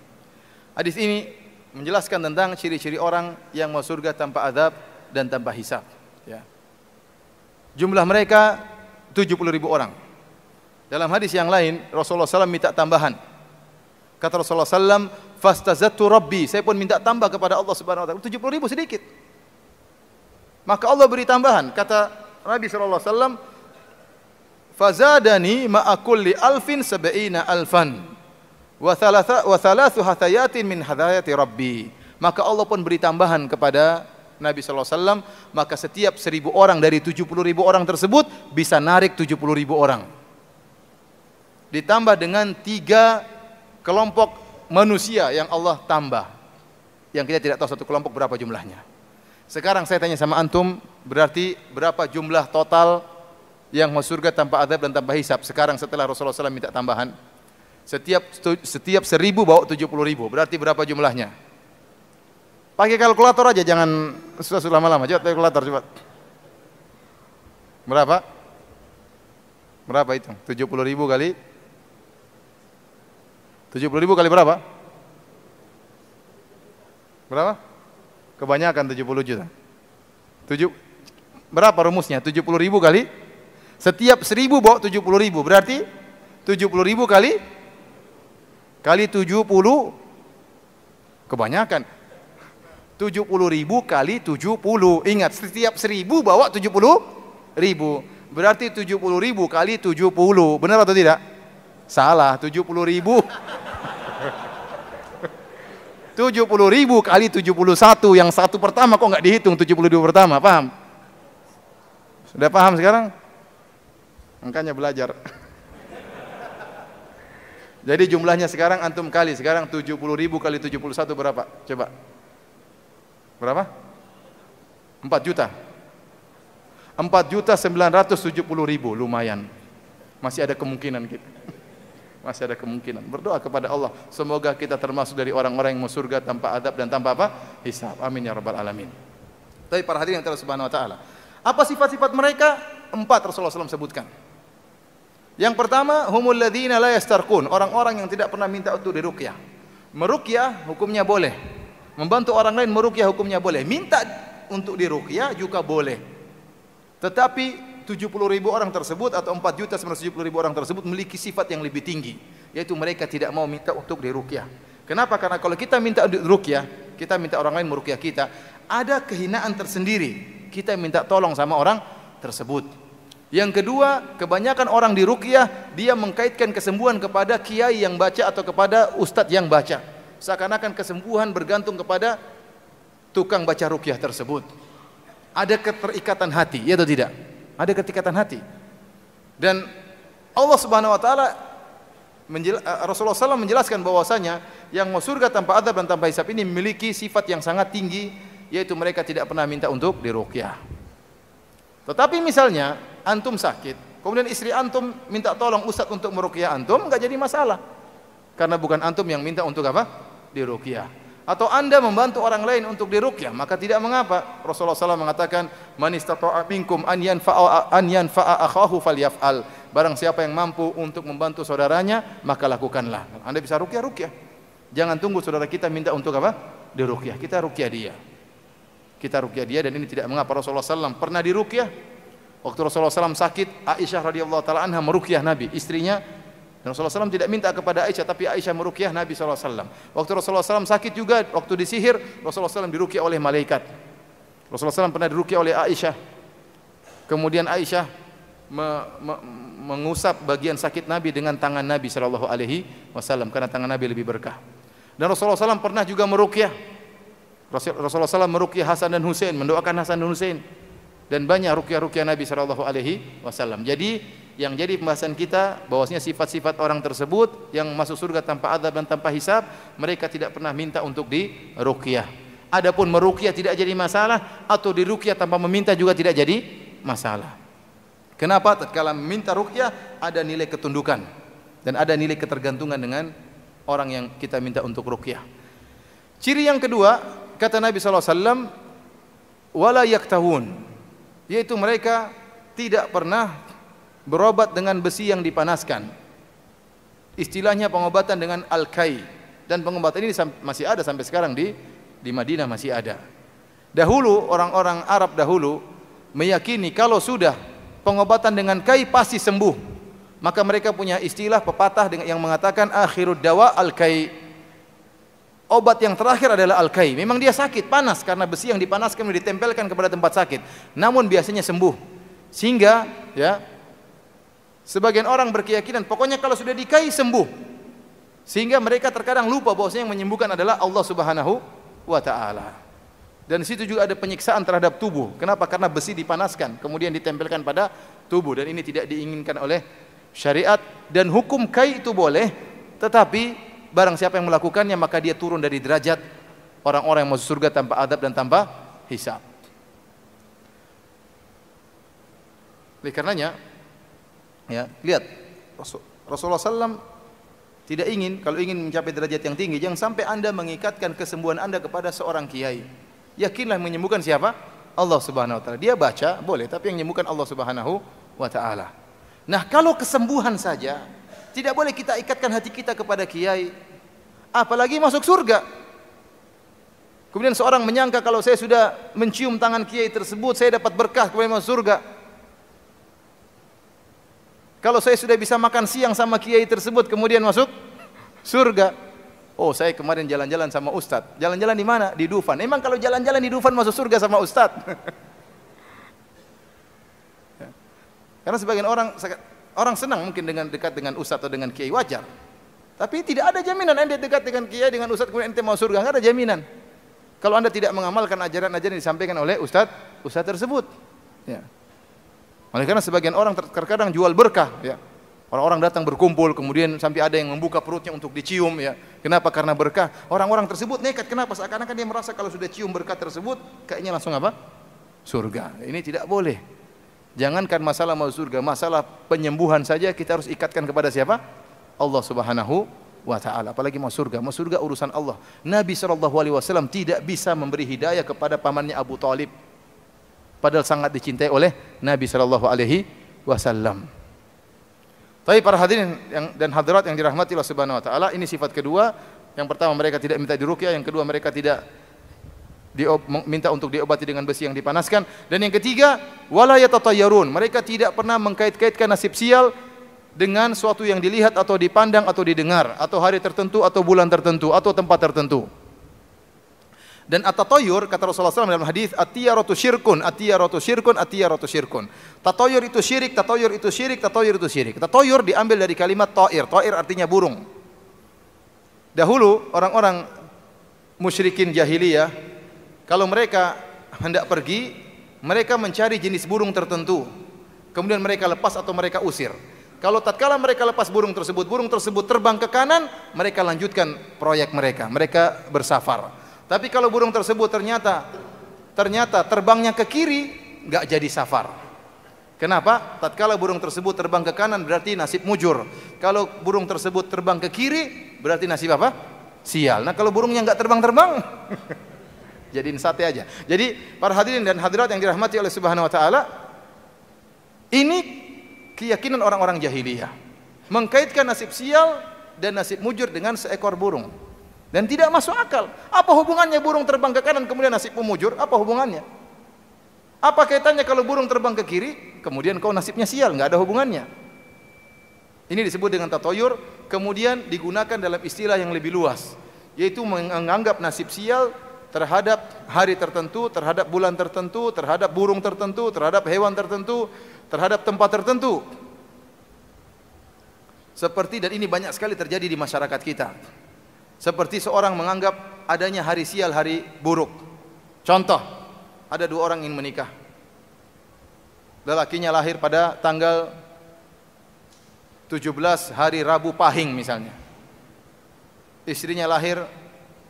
Hadis ini menjelaskan tentang ciri-ciri orang yang masuk surga tanpa azab dan tanpa hisab ya. Jumlah mereka 70.000 orang. Dalam hadis yang lain Rasulullah SAW minta tambahan. Kata Rasulullah SAW, fastazattu rabbi, saya pun minta tambah kepada Allah Subhanahu wa taala. 70.000 sedikit. Maka Allah beri tambahan. Kata Nabi sallallahu alaihi wasallam, fazadani ma'a kulli alfin sab'ina alfan wa thalathu hathayatin min hadayati rabbi. Maka Allah pun beri tambahan kepada Nabi sallallahu alaihi wasallam, maka setiap 1.000 orang dari 70.000 orang tersebut bisa narik 70.000 orang. Ditambah dengan 3 kelompok manusia yang Allah tambah. Yang kita tidak tahu satu kelompok berapa jumlahnya. Sekarang saya tanya sama antum, berarti berapa jumlah total yang masuk surga tanpa azab dan tanpa hisab sekarang setelah Rasulullah SAW minta tambahan? Setiap 1.000 bawa 70.000, berarti berapa jumlahnya? Pakai kalkulator aja, jangan susah-susah lama-lama. Coba kalkulator coba. Berapa? Berapa itu? 70.000 kali 70.000 kali berapa? Berapa? Kebanyakan 70 juta. Berapa rumusnya? 70.000 kali setiap 1.000 bawa 70.000, berarti 70.000 kali 70, kebanyakan. 70.000 kali 70. Ingat, setiap 1.000 bawa 70.000. Berarti 70.000 kali 70. Benar atau tidak? Salah, 70.000. 70.000 kali 71, yang satu pertama kok nggak dihitung 72 pertama, paham? Sudah paham sekarang? Makanya belajar. Jadi jumlahnya sekarang antum kali, sekarang 70.000 kali 71 berapa? Coba. Berapa? 4 juta. 4.970.000, lumayan. Masih ada kemungkinan kita. Masih ada kemungkinan. Berdoa kepada Allah, semoga kita termasuk dari orang-orang yang masuk surga tanpa adab dan tanpa apa? Hisab. Amin ya rabbal alamin. Tapi para hadirin yang Allah Subhanahu wa taala, apa sifat-sifat mereka? 4 Rasulullah SAW sebutkan. Yang pertama, humul ladzina la yastarqun, orang-orang yang tidak pernah minta untuk diruqyah. Meruqyah hukumnya boleh. Membantu orang lain meruqyah hukumnya boleh. Minta untuk diruqyah juga boleh. Tetapi 70.000 orang tersebut atau 4.970.000 orang tersebut memiliki sifat yang lebih tinggi, yaitu mereka tidak mau minta untuk diruqyah. Kenapa? Karena kalau kita minta diruqyah, kita minta orang lain meruqyah kita, ada kehinaan tersendiri. Kita minta tolong sama orang tersebut. Yang kedua, kebanyakan orang diruqyah dia mengkaitkan kesembuhan kepada kiai yang baca atau kepada ustadz yang baca. Seakan-akan kesembuhan bergantung kepada tukang baca ruqyah tersebut. Ada keterikatan hati, ya atau tidak? Ada keterikatan hati. Dan Allah Subhanahu wa taala Rasulullah SAW menjelaskan bahwasanya yang mau surga tanpa adab dan tanpa hisab ini memiliki sifat yang sangat tinggi, yaitu mereka tidak pernah minta untuk diruqyah. Tetapi misalnya antum sakit, kemudian istri antum minta tolong ustaz untuk meruqyah antum, enggak jadi masalah. Karena bukan antum yang minta untuk apa? Diruqyah. Atau anda membantu orang lain untuk diruqyah, maka tidak mengapa. Rasulullah SAW mengatakan, man istata'a minkum an yanfa'a akhahu falyaf'al. Barang siapa yang mampu untuk membantu saudaranya, maka lakukanlah. Anda bisa ruqyah. Jangan tunggu saudara kita minta untuk apa? Diruqyah. Kita ruqyah dia. Dan ini tidak mengapa. Rasulullah SAW pernah diruqyah. Waktu Rasulullah SAW sakit, Aisyah radhiyallahu taala anha meruqyah Nabi, istrinya. Dan Rasulullah SAW tidak minta kepada Aisyah, tapi Aisyah meruqyah Nabi SAW. Waktu Rasulullah SAW sakit juga, waktu disihir, Rasulullah SAW diruqyah oleh malaikat. Rasulullah SAW pernah diruqyah oleh Aisyah. Kemudian Aisyah mengusap bagian sakit Nabi dengan tangan Nabi SAW, karena tangan Nabi lebih berkah. Dan Rasulullah SAW pernah juga meruqyah. Rasulullah SAW meruqyah Hasan dan Husain, mendoakan Hasan dan Husain. Dan banyak ruqyah-ruqyah Nabi SAW. Jadi yang jadi pembahasan kita bahwasanya sifat-sifat orang tersebut yang masuk surga tanpa adab dan tanpa hisab, mereka tidak pernah minta untuk diruqyah. Adapun meruqyah tidak jadi masalah, atau diruqyah tanpa meminta juga tidak jadi masalah. Kenapa? Tatkala meminta ruqyah ada nilai ketundukan dan ada nilai ketergantungan dengan orang yang kita minta untuk ruqyah. Ciri yang kedua, kata Nabi SAW, wala yaktahun, yaitu mereka tidak pernah berobat dengan besi yang dipanaskan. Istilahnya pengobatan dengan al-kai, dan pengobatan ini masih ada sampai sekarang di Madinah masih ada. Dahulu orang-orang Arab dahulu meyakini kalau sudah pengobatan dengan kai pasti sembuh. Maka mereka punya istilah pepatah yang mengatakan akhirud dawa al-kai. Obat yang terakhir adalah al-kai. Memang dia sakit, panas karena besi yang dipanaskan dan ditempelkan kepada tempat sakit. Namun biasanya sembuh. Sehingga sebagian orang berkeyakinan pokoknya kalau sudah dikai sembuh. Sehingga mereka terkadang lupa bahwasanya yang menyembuhkan adalah Allah Subhanahu wa taala. Dan di situ juga ada penyiksaan terhadap tubuh. Kenapa? Karena besi dipanaskan kemudian ditempelkan pada tubuh, dan ini tidak diinginkan oleh syariat. Dan hukum kai itu boleh, tetapi barang siapa yang melakukannya maka dia turun dari derajat orang-orang yang masuk surga tanpa adab dan tanpa hisab. Oleh karenanya, ya, lihat Rasulullah SAW tidak ingin, kalau ingin mencapai derajat yang tinggi, jangan sampai anda mengikatkan kesembuhan anda kepada seorang kiai. Yakinlah menyembuhkan siapa? Allah Subhanahu wa taala. Dia baca boleh, tapi yang menyembuhkan Allah Subhanahu wa taala. Nah, kalau kesembuhan saja tidak boleh kita ikatkan hati kita kepada kiai, apalagi masuk surga. Kemudian seorang menyangka kalau saya sudah mencium tangan kiai tersebut saya dapat berkah kemudian masuk surga. Kalau saya sudah bisa makan siang sama kiai tersebut kemudian masuk surga. Oh, saya kemarin jalan-jalan sama ustadz. Jalan-jalan di mana? Di Dufan. Emang kalau jalan-jalan di Dufan masuk surga sama ustadz? Karena sebagian orang senang mungkin dengan dekat dengan ustadz atau dengan kiai, wajar. Tapi tidak ada jaminan anda dekat dengan kiai, dengan ustadz kemudian ente mau surga, enggak ada jaminan. Kalau anda tidak mengamalkan ajaran-ajaran yang disampaikan oleh ustadz tersebut. Ya. Oleh karena sebagian orang terkadang jual berkah, ya. Orang-orang datang berkumpul, kemudian sampai ada yang membuka perutnya untuk dicium, ya. Kenapa? Karena berkah. Orang-orang tersebut nekat. Kenapa? Seakan-akan dia merasa kalau sudah cium berkah tersebut, kayaknya langsung apa? surga. Ini tidak boleh. Jangankan masalah masuk surga, masalah penyembuhan saja kita harus ikatkan kepada siapa? Allah Subhanahu wa taala. Apalagi masuk surga. Masuk surga urusan Allah. Nabi SAW tidak bisa memberi hidayah kepada pamannya Abu Thalib. Padahal sangat dicintai oleh Nabi SAW. Tapi para hadirin dan hadirat yang dirahmati Allah Subhanahu wa taala, ini sifat kedua. Yang pertama, mereka tidak minta diruqyah, yang kedua mereka tidak minta untuk diobati dengan besi yang dipanaskan, dan yang ketiga, wala yatatayyarun, mereka tidak pernah mengkait-kaitkan nasib sial dengan suatu yang dilihat atau dipandang atau didengar, atau hari tertentu atau bulan tertentu atau tempat tertentu. Dan at-tatayyur, kata Rasulullah SAW dalam hadis, at-tiyaratu syirkun, at-tiyaratu syirkun, at-tiyaratu syirkun. Tatayyur itu syirik, tatayyur itu syirik, tatayyur itu syirik. Tatayyur diambil dari kalimat ta'ir. Ta'ir artinya burung. Dahulu orang-orang musyrikin jahiliyah, kalau mereka hendak pergi, mereka mencari jenis burung tertentu. Kemudian mereka lepas atau mereka usir. Kalau tatkala mereka lepas burung tersebut terbang ke kanan, mereka lanjutkan proyek mereka. Mereka bersafar. Tapi kalau burung tersebut ternyata terbangnya ke kiri, nggak jadi safar. Kenapa? Tatkala burung tersebut terbang ke kanan berarti nasib mujur. Kalau burung tersebut terbang ke kiri berarti nasib apa? Sial. Nah, kalau burungnya nggak terbang-terbang, jadiin sate aja. Jadi para hadirin dan hadirat yang dirahmati oleh Subhanahu wa taala, ini keyakinan orang-orang jahiliyah. Mengkaitkan nasib sial dan nasib mujur dengan seekor burung. Dan tidak masuk akal. Apa hubungannya burung terbang ke kanan kemudian nasibmu mujur? Apa hubungannya? Apa kaitannya kalau burung terbang ke kiri, kemudian kau nasibnya sial? Nggak ada hubungannya. Ini disebut dengan tatayyur, kemudian digunakan dalam istilah yang lebih luas, yaitu menganggap nasib sial terhadap hari tertentu, terhadap bulan tertentu, terhadap burung tertentu, terhadap hewan tertentu, terhadap tempat tertentu. Seperti, dan ini banyak sekali terjadi di masyarakat kita. Seperti seorang menganggap adanya hari sial, hari buruk. Contoh, ada dua orang ingin menikah. Lelakinya lahir pada tanggal 17 hari Rabu Pahing misalnya. Istrinya lahir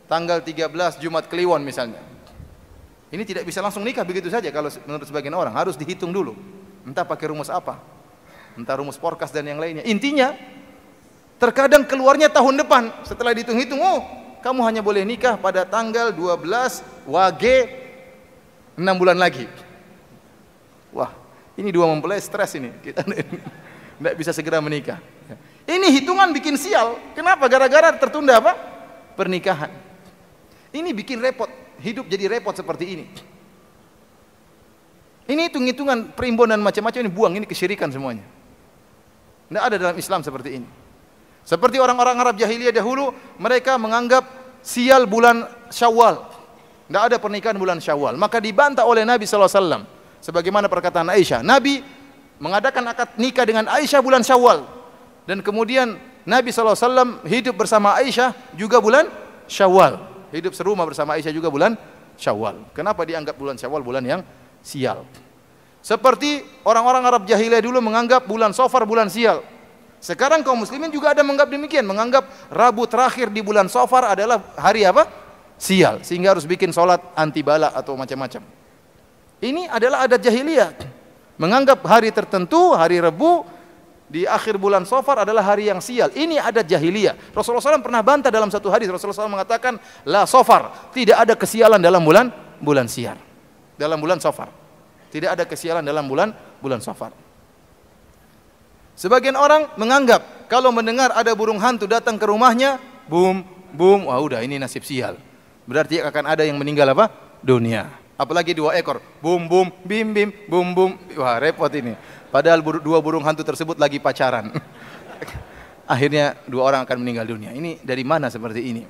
tanggal 13 Jumat Kliwon misalnya. Ini tidak bisa langsung nikah begitu saja kalau menurut sebagian orang. Harus dihitung dulu. Entah pakai rumus apa. Entah rumus forecast dan yang lainnya. Intinya, terkadang keluarnya tahun depan. Setelah dihitung-hitung, oh kamu hanya boleh nikah pada tanggal 12 Wage 6 bulan lagi. Wah, ini dua mempelai stres ini. Kita tidak bisa segera menikah. Ini hitungan bikin sial. Kenapa? Gara-gara tertunda apa? Pernikahan. Ini bikin repot. Hidup jadi repot seperti ini. Ini hitung-hitungan perimbunan macam-macam, ini buang, ini kesyirikan semuanya. Tidak ada dalam Islam seperti ini. Seperti orang-orang Arab jahiliyah dahulu, mereka menganggap sial bulan Syawal. Tidak ada pernikahan bulan Syawal. Maka dibantah oleh Nabi SAW. Sebagaimana perkataan Aisyah. Nabi mengadakan akad nikah dengan Aisyah bulan Syawal. Dan kemudian Nabi SAW hidup bersama Aisyah juga bulan Syawal. Hidup serumah bersama Aisyah juga bulan Syawal. Kenapa dianggap bulan Syawal bulan yang sial? Seperti orang-orang Arab jahiliyah dulu menganggap bulan Safar bulan sial. Sekarang kaum muslimin juga ada menganggap demikian. Menganggap Rabu terakhir di bulan Safar adalah hari apa? Sial, sehingga harus bikin sholat anti bala atau macam-macam. Ini adalah adat jahiliyah. Menganggap hari tertentu, hari Rebu di akhir bulan Safar adalah hari yang sial. Ini adat jahiliyah. Rasulullah SAW pernah bantah dalam satu hadis. Rasulullah SAW mengatakan, la Safar, tidak ada kesialan dalam bulan sial. Dalam bulan Safar. Tidak ada kesialan dalam bulan Safar. Sebagian orang menganggap kalau mendengar ada burung hantu datang ke rumahnya, boom, boom, wah udah ini nasib sial. Berarti akan ada yang meninggal apa? Dunia. Apalagi 2 ekor. Bum bum bim bim bum bum. Wah, repot ini. Padahal dua burung hantu tersebut lagi pacaran. Akhirnya 2 orang akan meninggal dunia. Ini dari mana seperti ini?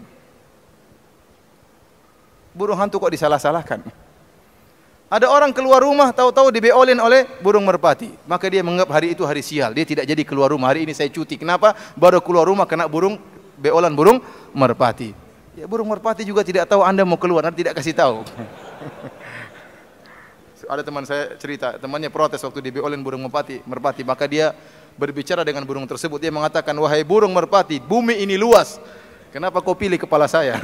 Burung hantu kok disalah-salahkan? Ada orang keluar rumah tahu-tahu dibeolin oleh burung merpati. Maka dia menganggap hari itu hari sial. Dia tidak jadi keluar rumah. Hari ini saya cuti. Kenapa? Baru keluar rumah kena beolan burung merpati. Ya, burung merpati juga tidak tahu Anda mau keluar, nanti tidak kasih tahu. Ada teman saya cerita, temannya protes waktu dibeolin burung merpati, maka dia berbicara dengan burung tersebut. Dia mengatakan, wahai burung merpati, bumi ini luas. Kenapa kau pilih kepala saya?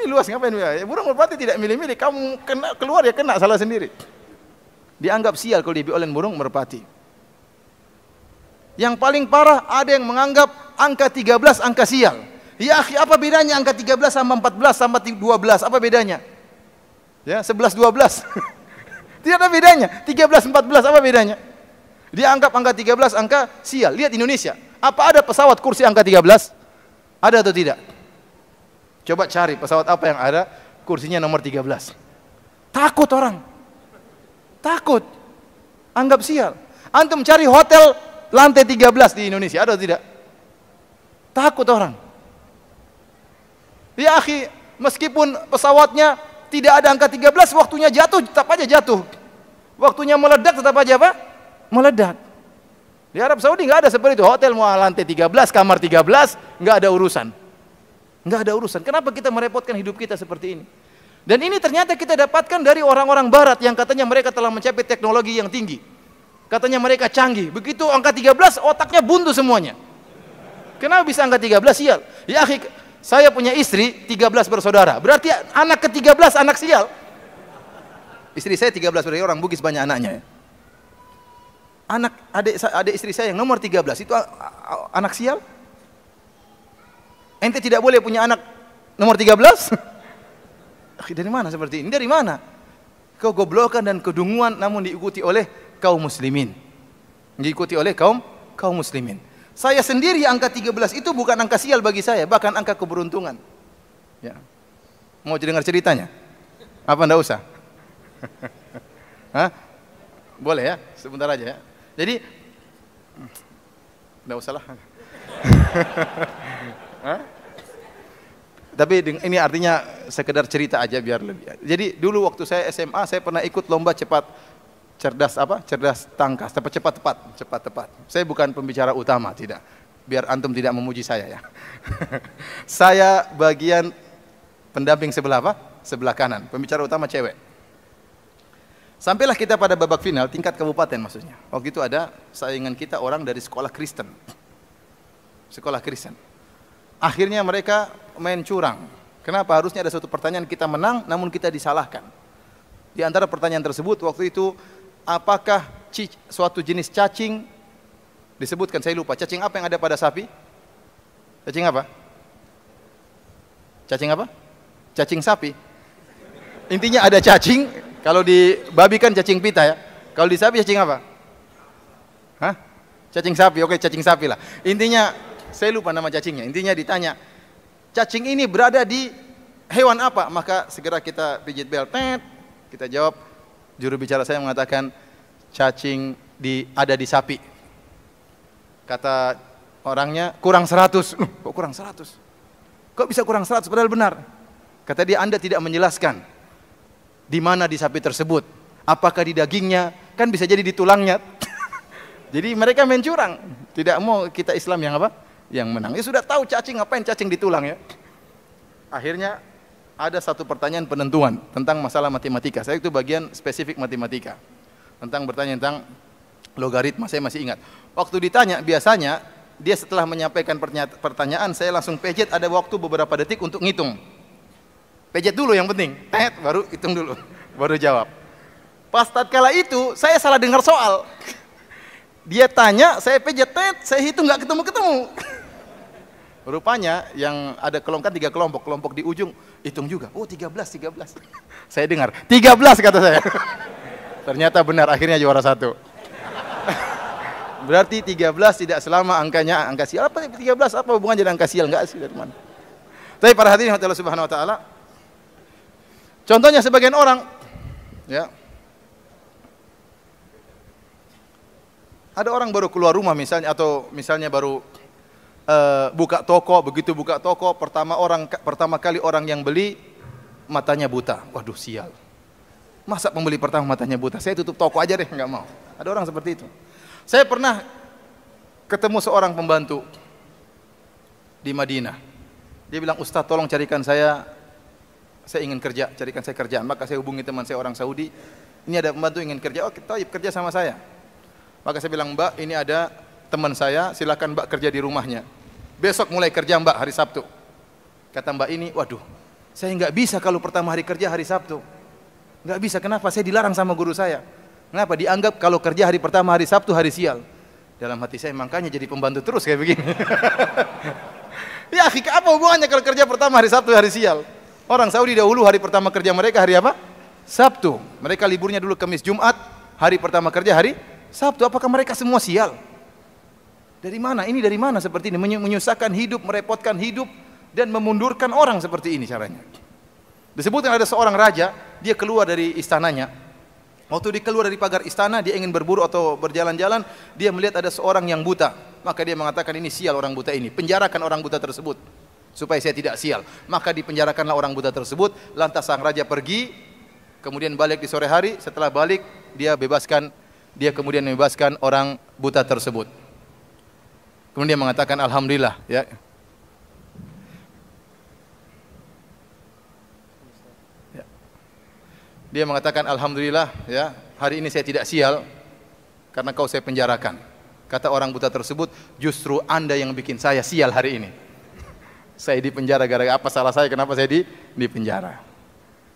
Ini luas ngapain? Ya, burung merpati tidak milih-milih, kamu kena keluar ya kena, salah sendiri. Dianggap sial kalau dibiolen burung merpati. Yang paling parah ada yang menganggap angka 13 angka sial. Ya akhi, apa bedanya angka 13 sama 14 sama 12? Apa bedanya? Ya, 11 12. Tidak ada bedanya. 13 14 apa bedanya? Dia anggap angka 13 angka sial. Lihat Indonesia. Apa ada pesawat kursi angka 13? Ada atau tidak? Coba cari pesawat apa yang ada kursinya nomor 13. Takut orang. Takut. Anggap sial. Antum cari hotel lantai 13 di Indonesia, ada atau tidak? Takut orang. Ya akhi, meskipun pesawatnya tidak ada angka 13, waktunya jatuh tetap aja jatuh. Waktunya meledak tetap aja apa? Meledak. Di Arab Saudi nggak ada seperti itu. Hotel mau lantai 13, kamar 13, nggak ada urusan. Nggak ada urusan. Kenapa kita merepotkan hidup kita seperti ini? Dan ini ternyata kita dapatkan dari orang-orang barat yang katanya mereka telah mencapai teknologi yang tinggi. Katanya mereka canggih. Begitu angka 13, otaknya buntu semuanya. Kenapa bisa angka 13? Sial. Ya akhi, saya punya istri 13 bersaudara. Berarti anak ke-13 anak sial. Istri saya 13 berarti orang Bugis banyak anaknya. Anak adik istri saya yang nomor 13 itu anak sial. Ente tidak boleh punya anak nomor 13? Dari mana seperti ini? Dari mana? Kegoblokan dan kedunguan namun diikuti oleh kaum muslimin. Diikuti oleh kaum muslimin. Saya sendiri angka 13 itu bukan angka sial bagi saya, bahkan angka keberuntungan. Ya. Mau dengar ceritanya? Apa enggak usah? Hah? Boleh ya? Sebentar aja ya. Jadi enggak usah lah. Hah? Tapi ini artinya sekedar cerita aja biar lebih. Jadi dulu waktu saya SMA saya pernah ikut lomba cepat tangkas, cepat tepat. Saya bukan pembicara utama, tidak. Biar antum tidak memuji saya ya. Saya bagian pendamping sebelah apa? Sebelah kanan. Pembicara utama cewek. Sampailah kita pada babak final tingkat kabupaten maksudnya. Waktu itu ada saingan kita orang dari sekolah Kristen. Sekolah Kristen. Akhirnya mereka main curang. Kenapa? Harusnya ada suatu pertanyaan kita menang namun kita disalahkan. Di antara pertanyaan tersebut waktu itu, apakah suatu jenis cacing disebutkan, saya lupa, cacing apa yang ada pada sapi? Cacing apa? Cacing apa? Cacing sapi. Intinya ada cacing, kalau di babi kan cacing pita ya. Kalau di sapi cacing apa? Hah? Cacing sapi, oke cacing sapi lah. Intinya, saya lupa nama cacingnya. Intinya ditanya, cacing ini berada di hewan apa? Maka segera kita pijit bel, kita jawab, juru bicara saya mengatakan cacing ada di sapi. Kata orangnya kurang 100. Kok kurang 100? Kok bisa kurang 100 padahal benar? Kata dia, Anda tidak menjelaskan di mana di sapi tersebut. Apakah di dagingnya? Kan bisa jadi di tulangnya. Jadi mereka main curang. Tidak mau kita Islam yang apa? Yang menang. Ya sudah tahu cacing, ngapain cacing di tulang ya? Akhirnya ada satu pertanyaan penentuan tentang masalah matematika. Saya itu bagian spesifik matematika. Tentang bertanya tentang logaritma, saya masih ingat. Waktu ditanya, biasanya dia setelah menyampaikan pertanyaan, saya langsung pejet, ada waktu beberapa detik untuk ngitung. Pejet dulu yang penting, baru hitung dulu, baru jawab. Pas tatkala itu, saya salah dengar soal. Dia tanya, saya pejet, saya hitung nggak ketemu-ketemu. Rupanya yang ada kelompok 3 kelompok, kelompok di ujung hitung juga. Oh 13. Saya dengar 13 kata saya. Ternyata benar, akhirnya juara 1. Berarti 13 tidak selama angkanya angka sial. Apa 13? Apa hubungannya dengan angka sial? Enggak sih dari mana? Tapi para hadirin Allah Subhanahu wa taala, contohnya sebagian orang ya. Ada orang baru keluar rumah misalnya, atau misalnya baru buka toko, begitu buka toko pertama kali orang yang beli matanya buta. Waduh sial. Masa pembeli pertama matanya buta? Saya tutup toko aja deh, nggak mau. Ada orang seperti itu. Saya pernah ketemu seorang pembantu di Madinah. Dia bilang, Ustaz tolong carikan saya ingin kerja, carikan saya kerjaan. Maka saya hubungi teman saya orang Saudi. Ini ada pembantu ingin kerja. Oh kita kerja sama saya. Maka saya bilang, Mbak ini ada teman saya, silakan Mbak kerja di rumahnya. Besok mulai kerja Mbak hari Sabtu. Kata Mbak ini, waduh Saya nggak bisa kalau pertama hari kerja hari Sabtu. Nggak bisa, kenapa? Saya dilarang sama guru saya. Kenapa? Dianggap kalau kerja hari pertama hari Sabtu hari sial. Dalam hati saya, makanya jadi pembantu terus kayak begini. Ya, apa hubungannya kalau kerja pertama hari Sabtu hari sial? Orang Saudi dahulu hari pertama kerja mereka hari apa? Sabtu. Mereka liburnya dulu Kamis Jumat, hari pertama kerja hari Sabtu. Apakah mereka semua sial? Dari mana? Ini dari mana seperti ini? Menyusahkan hidup, merepotkan hidup, dan memundurkan orang seperti ini caranya. Disebutkan ada seorang raja, dia keluar dari istananya. Waktu dia keluar dari pagar istana, dia ingin berburu atau berjalan-jalan, dia melihat ada seorang yang buta. Maka dia mengatakan, ini sial orang buta ini, penjarakan orang buta tersebut supaya saya tidak sial. Maka dipenjarakanlah orang buta tersebut. Lantas sang raja pergi, kemudian balik di sore hari. Setelah balik, dia kemudian membebaskan orang buta tersebut. Kemudian dia mengatakan alhamdulillah, ya. Dia mengatakan alhamdulillah, ya, hari ini saya tidak sial karena kau saya penjarakan. Kata orang buta tersebut, justru Anda yang bikin saya sial hari ini. Saya di penjara gara-gara apa salah saya, kenapa saya di penjara?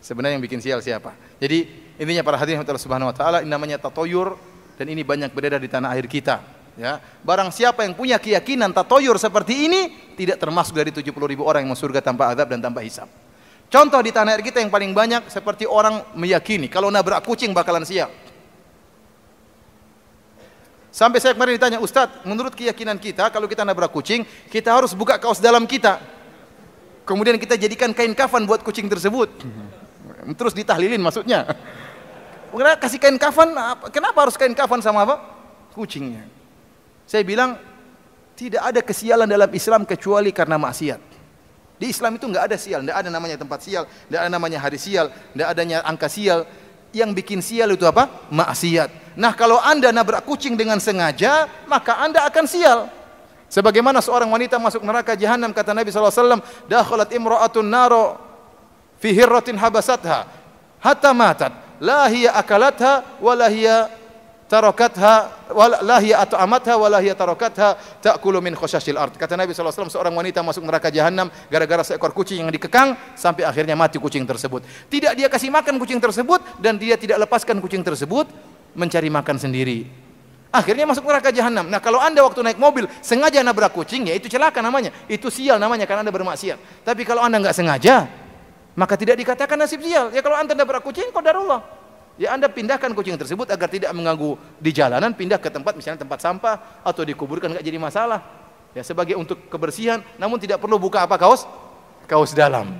Sebenarnya yang bikin sial siapa? Jadi intinya para hadirin Allah Subhanahu wa taala, ini namanya tatoyur, dan ini banyak beredar di tanah air kita, ya. Barang siapa yang punya keyakinan tatoyur seperti ini, tidak termasuk dari 70.000 orang yang masuk surga tanpa azab dan tanpa hisab. Contoh di tanah air kita yang paling banyak seperti orang meyakini kalau nabrak kucing bakalan sial. Sampai saya kemarin ditanya, Ustadz, menurut keyakinan kita kalau kita nabrak kucing, kita harus buka kaos dalam kita. Kemudian kita jadikan kain kafan buat kucing tersebut. Terus ditahlilin maksudnya. Kenapa kasih kain kafan? Kenapa harus kain kafan sama apa? Kucingnya. Saya bilang, tidak ada kesialan dalam Islam kecuali karena maksiat. Di Islam itu nggak ada sial, nggak ada namanya tempat sial, nggak ada namanya hari sial, nggak adanya angka sial. Yang bikin sial itu apa? Maksiat. Nah, kalau Anda nabrak kucing dengan sengaja, maka Anda akan sial. Sebagaimana seorang wanita masuk neraka jahanam, kata Nabi SAW, dakhalat imra'atun naro fi hirratin habasatha hatta matat, la hiya akalatha wa la hiya tarakatha la hiya at'amatha wa la hiya tarakatha ta'kulu min khashashil ard. Kata Nabi SAW, seorang wanita masuk neraka jahanam gara-gara seekor kucing yang dikekang sampai akhirnya mati kucing tersebut. Tidak dia kasih makan kucing tersebut, dan dia tidak lepaskan kucing tersebut, mencari makan sendiri. Akhirnya masuk neraka jahanam. Nah, kalau Anda waktu naik mobil sengaja nabrak kucing, ya itu celaka namanya. Itu sial namanya karena Anda bermaksiat. Tapi kalau Anda nggak sengaja, maka tidak dikatakan nasib sial. Ya kalau Anda nabrak kucing, qadarullah. Ya Anda pindahkan kucing tersebut agar tidak mengganggu di jalanan, pindah ke tempat misalnya tempat sampah atau dikuburkan, nggak jadi masalah. Ya sebagai untuk kebersihan, namun tidak perlu buka apa kaos dalam.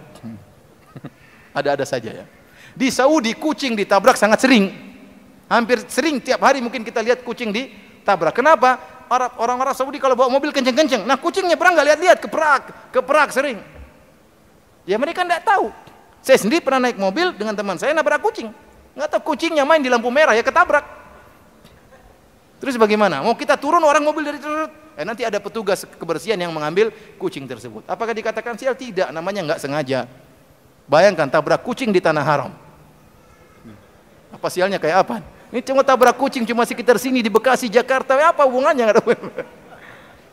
Ada-ada saja ya. Di Saudi kucing ditabrak sangat sering. Hampir sering, tiap hari mungkin kita lihat kucing ditabrak. Kenapa? Orang-orang Saudi kalau bawa mobil kenceng-kenceng, nah kucingnya pernah nggak lihat-lihat, keperak sering. Ya mereka nggak tahu. Saya sendiri pernah naik mobil dengan teman saya nabrak kucing. Nggak tahu kucingnya main di lampu merah ya ketabrak. Terus bagaimana? Mau kita turun orang mobil dari nanti ada petugas kebersihan yang mengambil kucing tersebut. Apakah dikatakan sial? Tidak, namanya nggak sengaja. Bayangkan tabrak kucing di tanah haram. Apa sialnya kayak apa? Ini cuma tabrak kucing cuma sekitar sini di Bekasi, Jakarta. Apa hubungannya?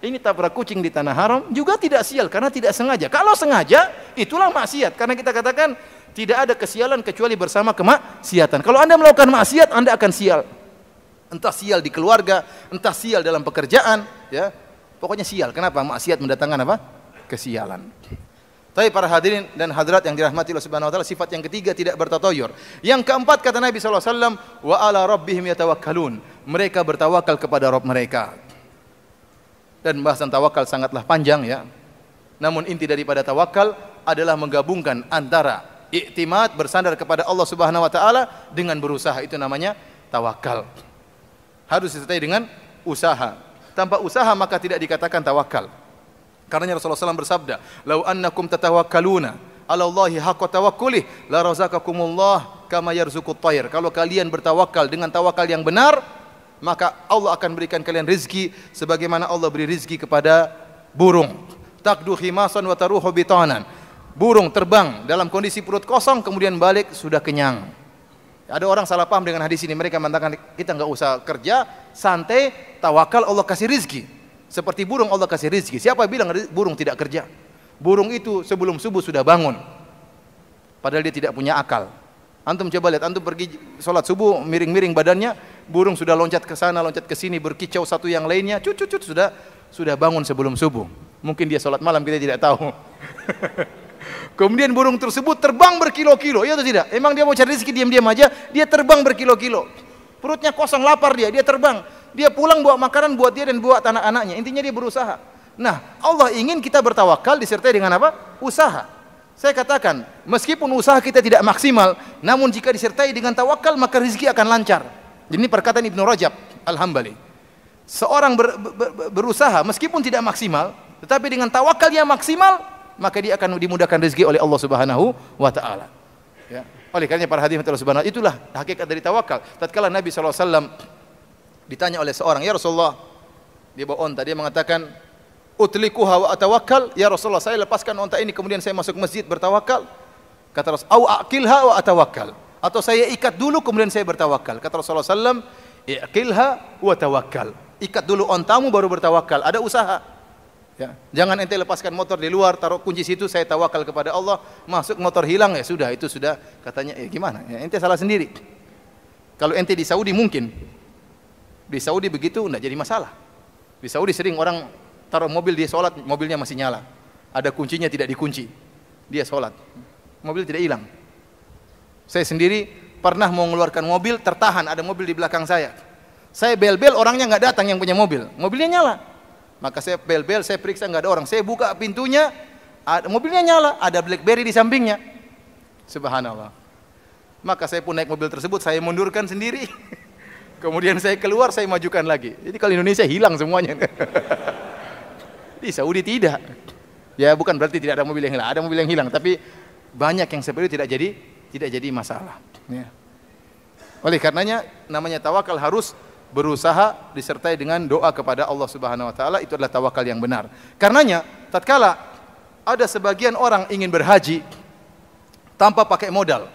Ini tabrak kucing di tanah haram juga tidak sial karena tidak sengaja. Kalau sengaja itulah maksiat, karena kita katakan tidak ada kesialan kecuali bersama kemaksiatan. Kalau Anda melakukan maksiat, Anda akan sial. Entah sial di keluarga, entah sial dalam pekerjaan, ya. Pokoknya sial. Kenapa? Maksiat mendatangkan apa? Kesialan. Tapi para hadirin dan hadirat yang dirahmati Allah Subhanahu wa taala, sifat yang ketiga tidak bertatoyur. Yang keempat kata Nabi sallallahu alaihi wasallam, wa ala rabbihim yatawakkalun. Mereka bertawakal kepada Rabb mereka. Dan bahasan tawakal sangatlah panjang ya. Namun inti daripada tawakal adalah menggabungkan antara iktimad, bersandar kepada Allah Subhanahu wa taala, dengan berusaha. Itu namanya tawakal. Harus disertai dengan usaha. Tanpa usaha maka tidak dikatakan tawakal. Karena Rasulullah SAW bersabda, "Lau annakum tatawakkaluna 'ala Allahi haqqa tawakkulih, la razaqakumullah kama yarzuqut thair." Kalau kalian bertawakal dengan tawakal yang benar, maka Allah akan berikan kalian rezeki sebagaimana Allah beri rezeki kepada burung. Taqdu khimasan wa taruhu bitanan. Burung terbang dalam kondisi perut kosong, kemudian balik sudah kenyang. Ada orang salah paham dengan hadis ini. Mereka mengatakan kita nggak usah kerja, santai, tawakal, Allah kasih rizki. Seperti burung Allah kasih rizki. Siapa bilang burung tidak kerja? Burung itu sebelum subuh sudah bangun. padahal dia tidak punya akal. Antum coba lihat, antum pergi sholat subuh miring-miring badannya, burung sudah loncat ke sana, loncat ke sini, berkicau satu yang lainnya, sudah bangun sebelum subuh. Mungkin dia sholat malam, kita tidak tahu. Kemudian burung tersebut terbang berkilo-kilo, ya atau tidak? Emang dia mau cari rezeki diam-diam aja, dia terbang berkilo-kilo. Perutnya kosong, lapar dia terbang. Dia pulang bawa makanan buat dia dan buat anak-anaknya. Intinya dia berusaha. Nah, Allah ingin kita bertawakal disertai dengan apa? Usaha. Saya katakan, meskipun usaha kita tidak maksimal, namun jika disertai dengan tawakal, maka rezeki akan lancar. Ini perkataan Ibnu Rajab Al-Hambali. Seorang berusaha meskipun tidak maksimal, tetapi dengan tawakal yang maksimal, maka dia akan dimudahkan rezeki oleh Allah Subhanahu wa taala. Ya. Oleh karena para hadirin Allah Subhanahu, itulah hakikat dari tawakal. Tatkala Nabi sallallahu alaihi wasallam ditanya oleh seorang, "Ya Rasulullah," dia bawa unta, dia mengatakan, "Utlikuha wa atawakkal." Ya Rasulullah, saya lepaskan unta ini kemudian saya masuk masjid bertawakal. Kata Rasul, "Au aqilha wa atawakkal." Atau saya ikat dulu kemudian saya bertawakal. Kata Rasulullah sallallahu alaihi wasallam, "Iqilha wa tawakkal." Ikat dulu ontamu baru bertawakal. Ada usaha. Ya. Jangan ente lepaskan motor di luar, taruh kunci situ, saya tawakal kepada Allah, masuk motor hilang, ya sudah, itu sudah katanya, ya gimana? Ya, ente salah sendiri. Kalau ente di Saudi mungkin, di Saudi begitu enggak jadi masalah. Di Saudi sering orang taruh mobil, dia sholat, mobilnya masih nyala, ada kuncinya tidak dikunci, dia sholat, mobil tidak hilang. Saya sendiri pernah mau mengeluarkan mobil, tertahan, ada mobil di belakang saya bel-bel, orangnya nggak datang yang punya mobil, mobilnya nyala. Maka saya bel-bel, saya periksa nggak ada orang. Saya buka pintunya, mobilnya nyala, ada BlackBerry di sampingnya. Subhanallah. Maka saya pun naik mobil tersebut, saya mundurkan sendiri. Kemudian saya keluar, saya majukan lagi. Jadi kalau Indonesia hilang semuanya. Di Saudi tidak. Ya bukan berarti tidak ada mobil yang hilang, ada mobil yang hilang. Tapi banyak yang seperti itu tidak jadi masalah. Ya. Oleh karenanya namanya tawakal harus berusaha disertai dengan doa kepada Allah Subhanahu wa taala, itu adalah tawakal yang benar. Karenanya tatkala ada sebagian orang ingin berhaji tanpa pakai modal.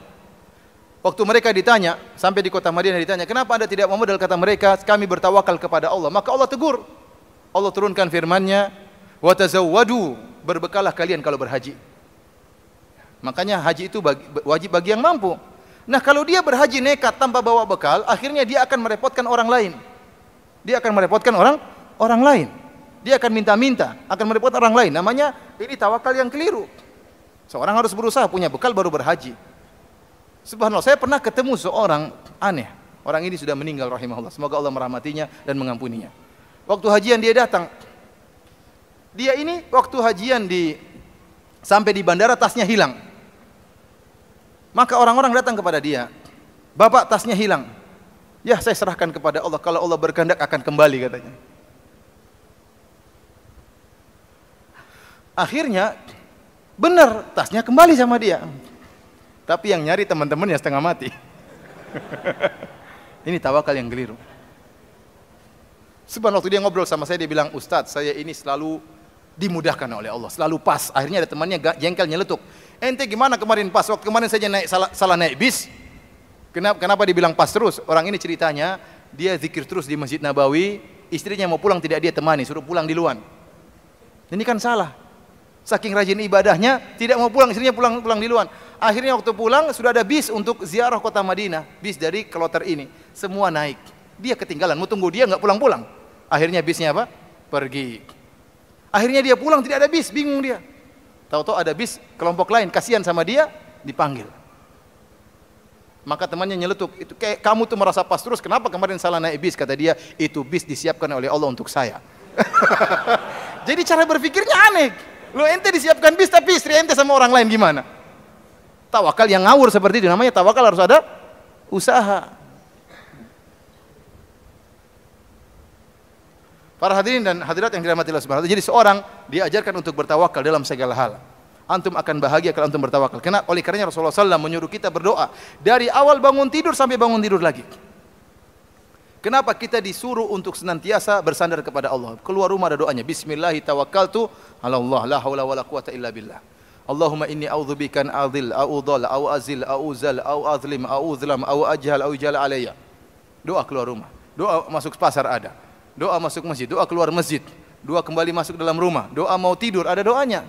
Waktu mereka ditanya, sampai di kota Madinah ditanya, "Kenapa Anda tidak memodal?" Kata mereka, "Kami bertawakal kepada Allah." Maka Allah tegur. Allah turunkan firman-Nya, "Wa tazawwadu," berbekalah kalian kalau berhaji. Makanya haji itu wajib bagi yang mampu. Nah, kalau dia berhaji nekat tanpa bawa bekal, akhirnya dia akan merepotkan orang lain. Dia akan merepotkan orang lain. Dia akan minta-minta, akan merepotkan orang lain. Namanya ini tawakal yang keliru. Seorang harus berusaha punya bekal baru berhaji. Subhanallah, saya pernah ketemu seorang aneh. Orang ini sudah meninggal rahimahullah. Semoga Allah merahmatinya dan mengampuninya. Waktu hajian dia datang. Dia ini waktu hajian sampai di bandara tasnya hilang. Maka orang-orang datang kepada dia, "Bapak, tasnya hilang." "Ya, saya serahkan kepada Allah, kalau Allah berkehendak akan kembali," katanya. Akhirnya benar, tasnya kembali sama dia. Tapi yang nyari teman-temannya setengah mati. Ini tawakal yang keliru. Subhanallah, waktu dia ngobrol sama saya, dia bilang, "Ustadz, saya ini selalu dimudahkan oleh Allah, selalu pas." Akhirnya ada temannya jengkel nyeletuk, "Ente gimana kemarin pas? Waktu kemarin saja salah naik bis. Kenapa dibilang pas terus?" Orang ini ceritanya, dia zikir terus di Masjid Nabawi, istrinya mau pulang tidak dia temani, suruh pulang duluan. Ini kan salah. Saking rajin ibadahnya, tidak mau pulang, istrinya pulang duluan. Akhirnya waktu pulang sudah ada bis untuk ziarah kota Madinah, bis dari kloter ini, semua naik. Dia ketinggalan, mau tunggu dia nggak pulang-pulang. Akhirnya bisnya apa? Pergi. Akhirnya dia pulang tidak ada bis, bingung dia. Tahu-tahu ada bis kelompok lain, kasihan sama dia, dipanggil. Maka temannya nyeletuk, "Itu kayak kamu tuh merasa pas terus, kenapa kemarin salah naik bis?" Kata dia, "Itu bis disiapkan oleh Allah untuk saya." Jadi cara berpikirnya aneh. Lo ente disiapkan bis tapi istri ente sama orang lain gimana? Tawakal yang ngawur seperti itu, namanya tawakal harus ada usaha. Para hadirin dan hadirat yang dirahmati Allah Subhanahu wa taala, jadi seorang diajarkan untuk bertawakal dalam segala hal. Antum akan bahagia kalau antum bertawakal. Karena oleh karenanya Rasulullah SAW menyuruh kita berdoa dari awal bangun tidur sampai bangun tidur lagi. Kenapa kita disuruh untuk senantiasa bersandar kepada Allah? Keluar rumah ada doanya, Bismillahi tawakkaltu 'ala Allah, la haula wala quwata illa billah. Allahumma inni a'udzubika an adhil au udhal au azil au uzal au azlim au uzlam au ajhal au jala alayya. Doa keluar rumah. Doa masuk pasar ada. Doa masuk masjid, doa keluar masjid, doa kembali masuk dalam rumah, doa mau tidur, ada doanya.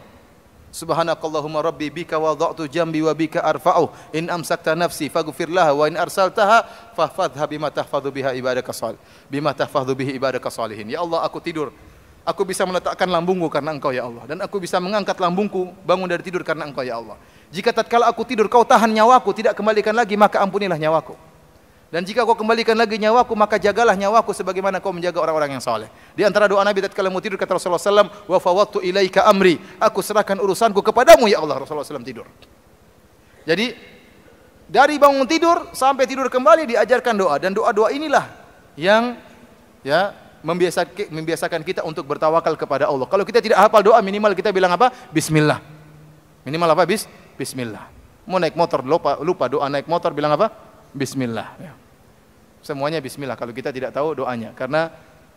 Subhanakallahumma rabbi bika wada'tu jambi wa bika arfa'u in amsakta nafsi faghfir laha wa in arsaltaha fahfadhha bima tahfadhu bihi ibadaka salihin. Ya Allah, aku tidur, aku bisa meletakkan lambungku karena Engkau ya Allah, dan aku bisa mengangkat lambungku bangun dari tidur karena Engkau ya Allah. Jika tatkala aku tidur kau tahan nyawaku, tidak kembalikan lagi, maka ampunilah nyawaku. Dan jika kau kembalikan lagi nyawaku, maka jagalah nyawaku sebagaimana kau menjaga orang-orang yang saleh. Di antara doa Nabi tatkala mau tidur, kata Rasulullah SAW, wa fawwadtu ilaika amri, aku serahkan urusanku kepadamu ya Allah. Rasulullah SAW tidur. Jadi dari bangun tidur sampai tidur kembali diajarkan doa, dan doa-doa inilah yang ya membiasakan kita untuk bertawakal kepada Allah. Kalau kita tidak hafal doa, minimal kita bilang apa? Bismillah. Minimal apa? Bismillah. Mau naik motor lupa doa naik motor, bilang apa? Bismillah. Semuanya bismillah kalau kita tidak tahu doanya, karena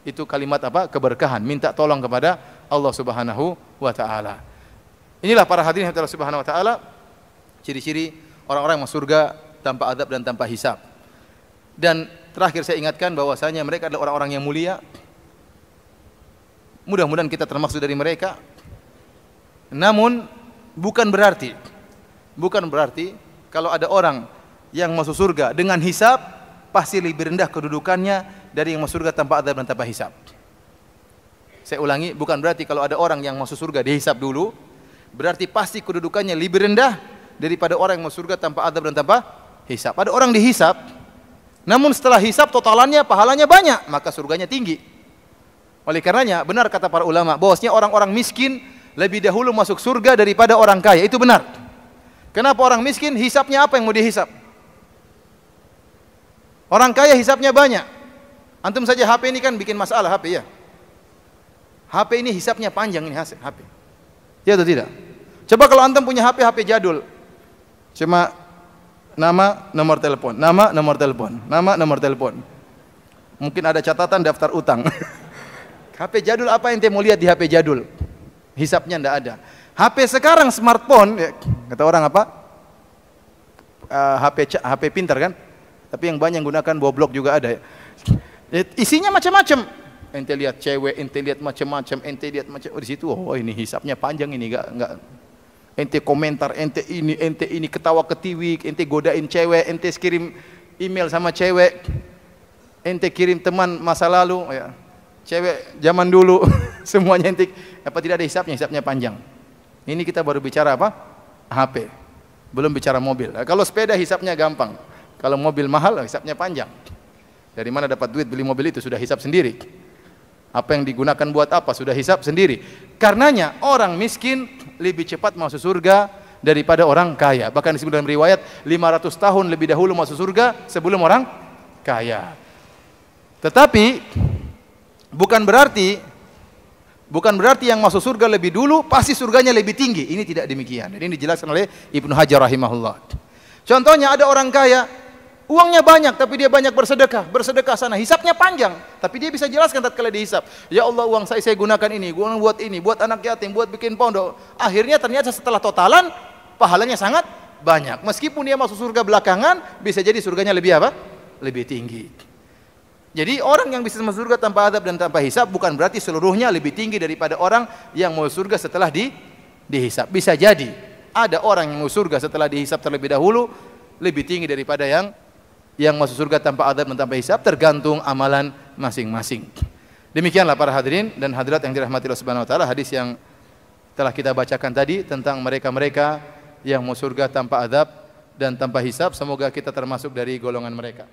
itu kalimat apa? Keberkahan, minta tolong kepada Allah Subhanahu wa taala. Inilah para hadirin Allah Subhanahu wa taala, ciri-ciri orang-orang yang masuk surga tanpa adab dan tanpa hisab. Dan terakhir saya ingatkan bahwasanya mereka adalah orang-orang yang mulia. Mudah-mudahan kita termasuk dari mereka. Namun bukan berarti kalau ada orang yang masuk surga dengan hisab pasti lebih rendah kedudukannya dari yang masuk surga tanpa adab dan tanpa hisab. Saya ulangi, bukan berarti kalau ada orang yang masuk surga dihisab dulu berarti pasti kedudukannya lebih rendah daripada orang yang masuk surga tanpa adab dan tanpa hisab. Ada orang dihisab, namun setelah hisab totalannya pahalanya banyak, maka surganya tinggi. Oleh karenanya benar kata para ulama bahwasanya orang-orang miskin lebih dahulu masuk surga daripada orang kaya. Itu benar. Kenapa orang miskin hisabnya apa yang mau dihisab? Orang kaya hisabnya banyak. Antum saja HP ini kan bikin masalah HP ya. HP ini hisabnya panjang ini HP. Ya atau tidak? Coba kalau antum punya HP jadul. Cuma nama, nomor telepon, nama, nomor telepon, nama, nomor telepon. Mungkin ada catatan daftar utang. HP jadul apa yang ente mau lihat di HP jadul? Hisabnya enggak ada. HP sekarang smartphone, ya, kata orang apa? HP pintar kan? Tapi yang banyak gunakan boblok juga ada. Isinya macam-macam. Ente lihat cewek, ente lihat macam-macam, ente lihat macam. Oh di situ, oh ini hisapnya panjang ini, enggak. Ente komentar, ente ini ketawa ketiwi, ente godain cewek, ente kirim email sama cewek, ente kirim teman masa lalu, ya. Cewek zaman dulu, semuanya ente. Apa tidak ada hisapnya panjang. Ini kita baru bicara apa? HP. Belum bicara mobil. Nah, kalau sepeda hisapnya gampang. Kalau mobil mahal, hisapnya panjang. Dari mana dapat duit beli mobil itu? Sudah hisap sendiri. Apa yang digunakan buat apa? Sudah hisap sendiri. Karenanya orang miskin lebih cepat masuk surga daripada orang kaya. Bahkan disebut dalam riwayat 500 tahun lebih dahulu masuk surga sebelum orang kaya. Tetapi bukan berarti yang masuk surga lebih dulu pasti surganya lebih tinggi. Ini tidak demikian. Ini dijelaskan oleh Ibnu Hajar rahimahullah. Contohnya ada orang kaya, uangnya banyak tapi dia banyak bersedekah sana, hisapnya panjang, tapi dia bisa jelaskan tatkala dihisap, ya Allah uang saya gunakan ini, buat anak yatim, buat bikin pondok. Akhirnya ternyata setelah totalan pahalanya sangat banyak. Meskipun dia masuk surga belakangan, bisa jadi surganya lebih apa? Lebih tinggi. Jadi orang yang bisa masuk surga tanpa adab dan tanpa hisap bukan berarti seluruhnya lebih tinggi daripada orang yang masuk surga setelah dihisap. Bisa jadi ada orang yang masuk surga setelah dihisap terlebih dahulu lebih tinggi daripada yang masuk surga tanpa adab dan tanpa hisab, tergantung amalan masing-masing. Demikianlah para hadirin dan hadirat yang dirahmati Allah Subhanahu wa taala, hadis yang telah kita bacakan tadi tentang mereka-mereka yang masuk surga tanpa adab dan tanpa hisab. Semoga kita termasuk dari golongan mereka.